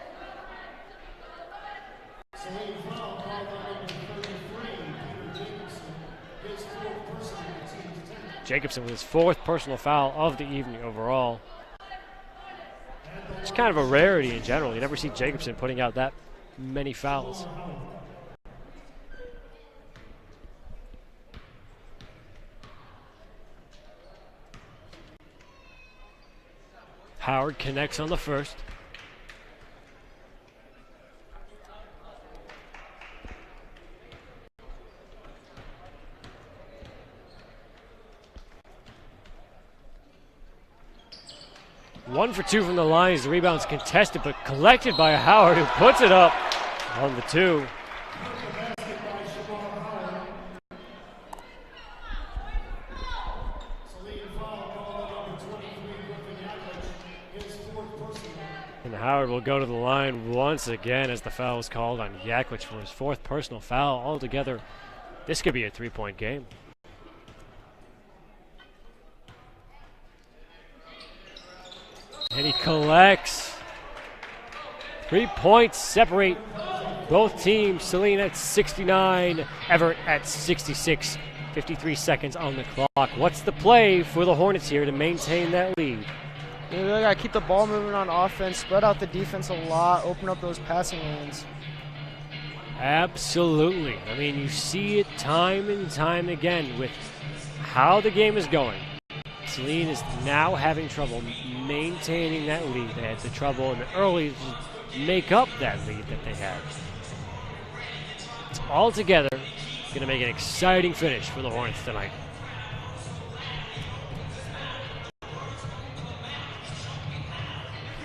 Jacobson with his 4th personal foul of the evening overall. It's kind of a rarity in general. You never see Jacobson putting out that many fouls. Howard connects on the first. One for 2 from the line as the rebound's contested but collected by Howard, who puts it up on the 2. And Howard will go to the line once again as the foul is called on Yaklich for his 4th personal foul. Altogether, this could be a 3-point game. And he collects. 3 points separate both teams. Saline at 69, Everett at 66. 53 seconds on the clock. What's the play for the Hornets here to maintain that lead? You really got to keep the ball moving on offense, spread out the defense a lot, open up those passing lanes. Absolutely. I mean, you see it time and time again with how the game is going. Saline is now having trouble maintaining that lead. They had the trouble in the early to make up that lead that they had. It's all together going to make an exciting finish for the Hornets tonight.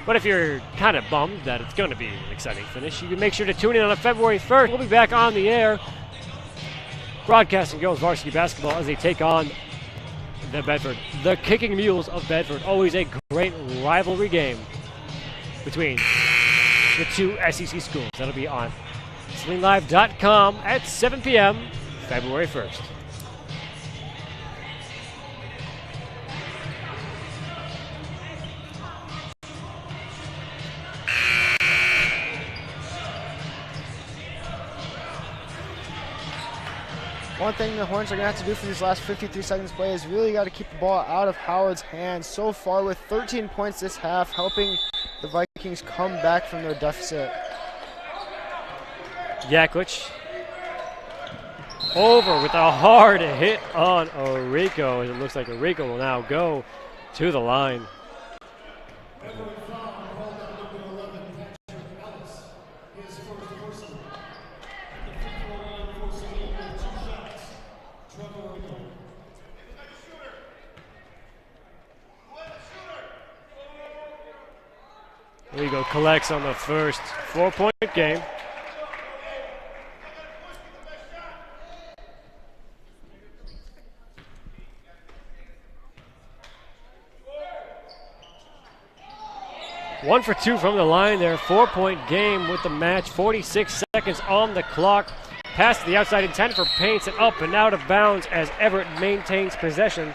But if you're kind of bummed that it's going to be an exciting finish, you can make sure to tune in on February 1st. We'll be back on the air broadcasting girls varsity basketball as they take on the Bedford. The Kicking Mules of Bedford. Always a great rivalry game between the 2 SEC schools. That'll be on SalinLive.com at 7 p.m. February 1st. One thing the Hornets are going to have to do for these last 53 seconds play is really got to keep the ball out of Howard's hands. So far with 13 points this half, helping the Vikings come back from their deficit. Yaklich over with a hard hit on Orico. It looks like Orico will now go to the line. Orico collects on the first 4-point game. One for two from the line there. 4-point game with the match. 46 seconds on the clock. Pass to the outside, intended for Paints, and up and out of bounds as Everett maintains possession.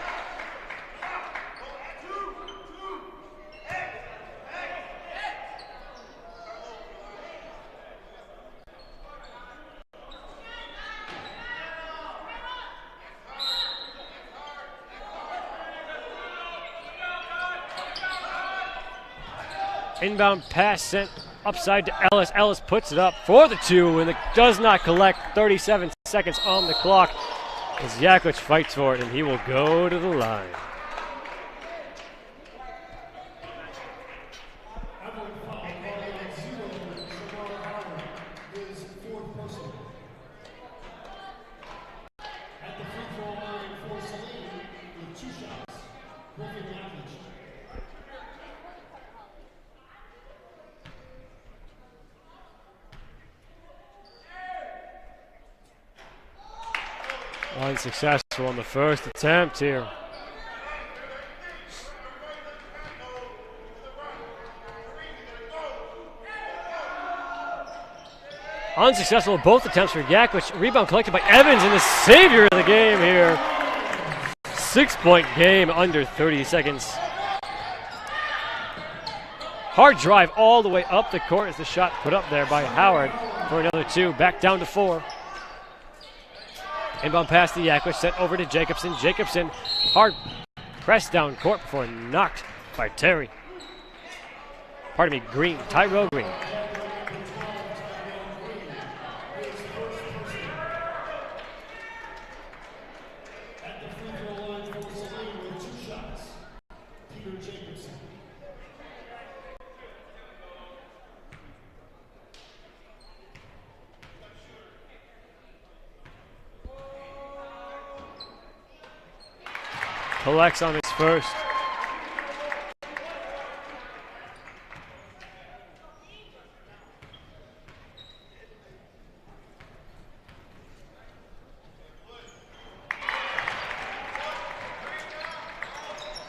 Inbound pass sent upside to Ellis. Ellis puts it up for the two, and it does not collect. 37 seconds on the clock as Yaklich fights for it, and he will go to the line. At the free throw line for Saline with 2 shots. Unsuccessful on the first attempt here. Unsuccessful both attempts for Yaklich. Rebound collected by Evans, and the savior of the game here. 6-point game under 30 seconds. Hard drive all the way up the court as the shot put up there by Howard for another 2. Back down to 4. Inbound pass to Yaklich, sent over to Jacobson. Jacobson, hard press down court before knocked by Terry. Pardon me, Green, Tyrell Green. At the free throw line for Saline with 2 shots. Peter Jacobson. Collects on his first.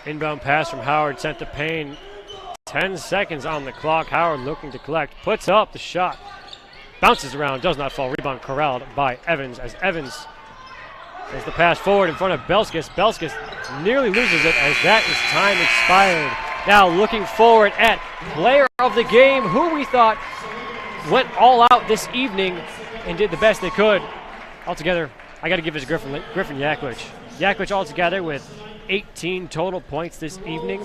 Inbound pass from Howard sent to Payne. 10 seconds on the clock. Howard looking to collect. Puts up the shot. Bounces around. Does not fall. Rebound corralled by Evans as Evans as the pass forward in front of Belskis. Belskis nearly loses it as that is time expired. Now looking forward at player of the game, who we thought went all out this evening and did the best they could. Altogether, I got to give it to Griffin Yaklich. Yaklich altogether with 18 total points this evening,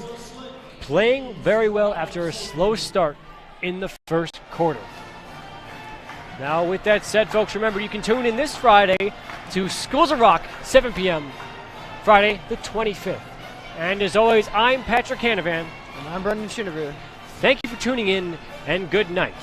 playing very well after a slow start in the first quarter. Now, with that said, folks, remember you can tune in this Friday to Schools of Rock, 7 p.m., Friday the 25th. And as always, I'm Patrick Canavan. And I'm Brendan Schoonever. Thank you for tuning in, and good night.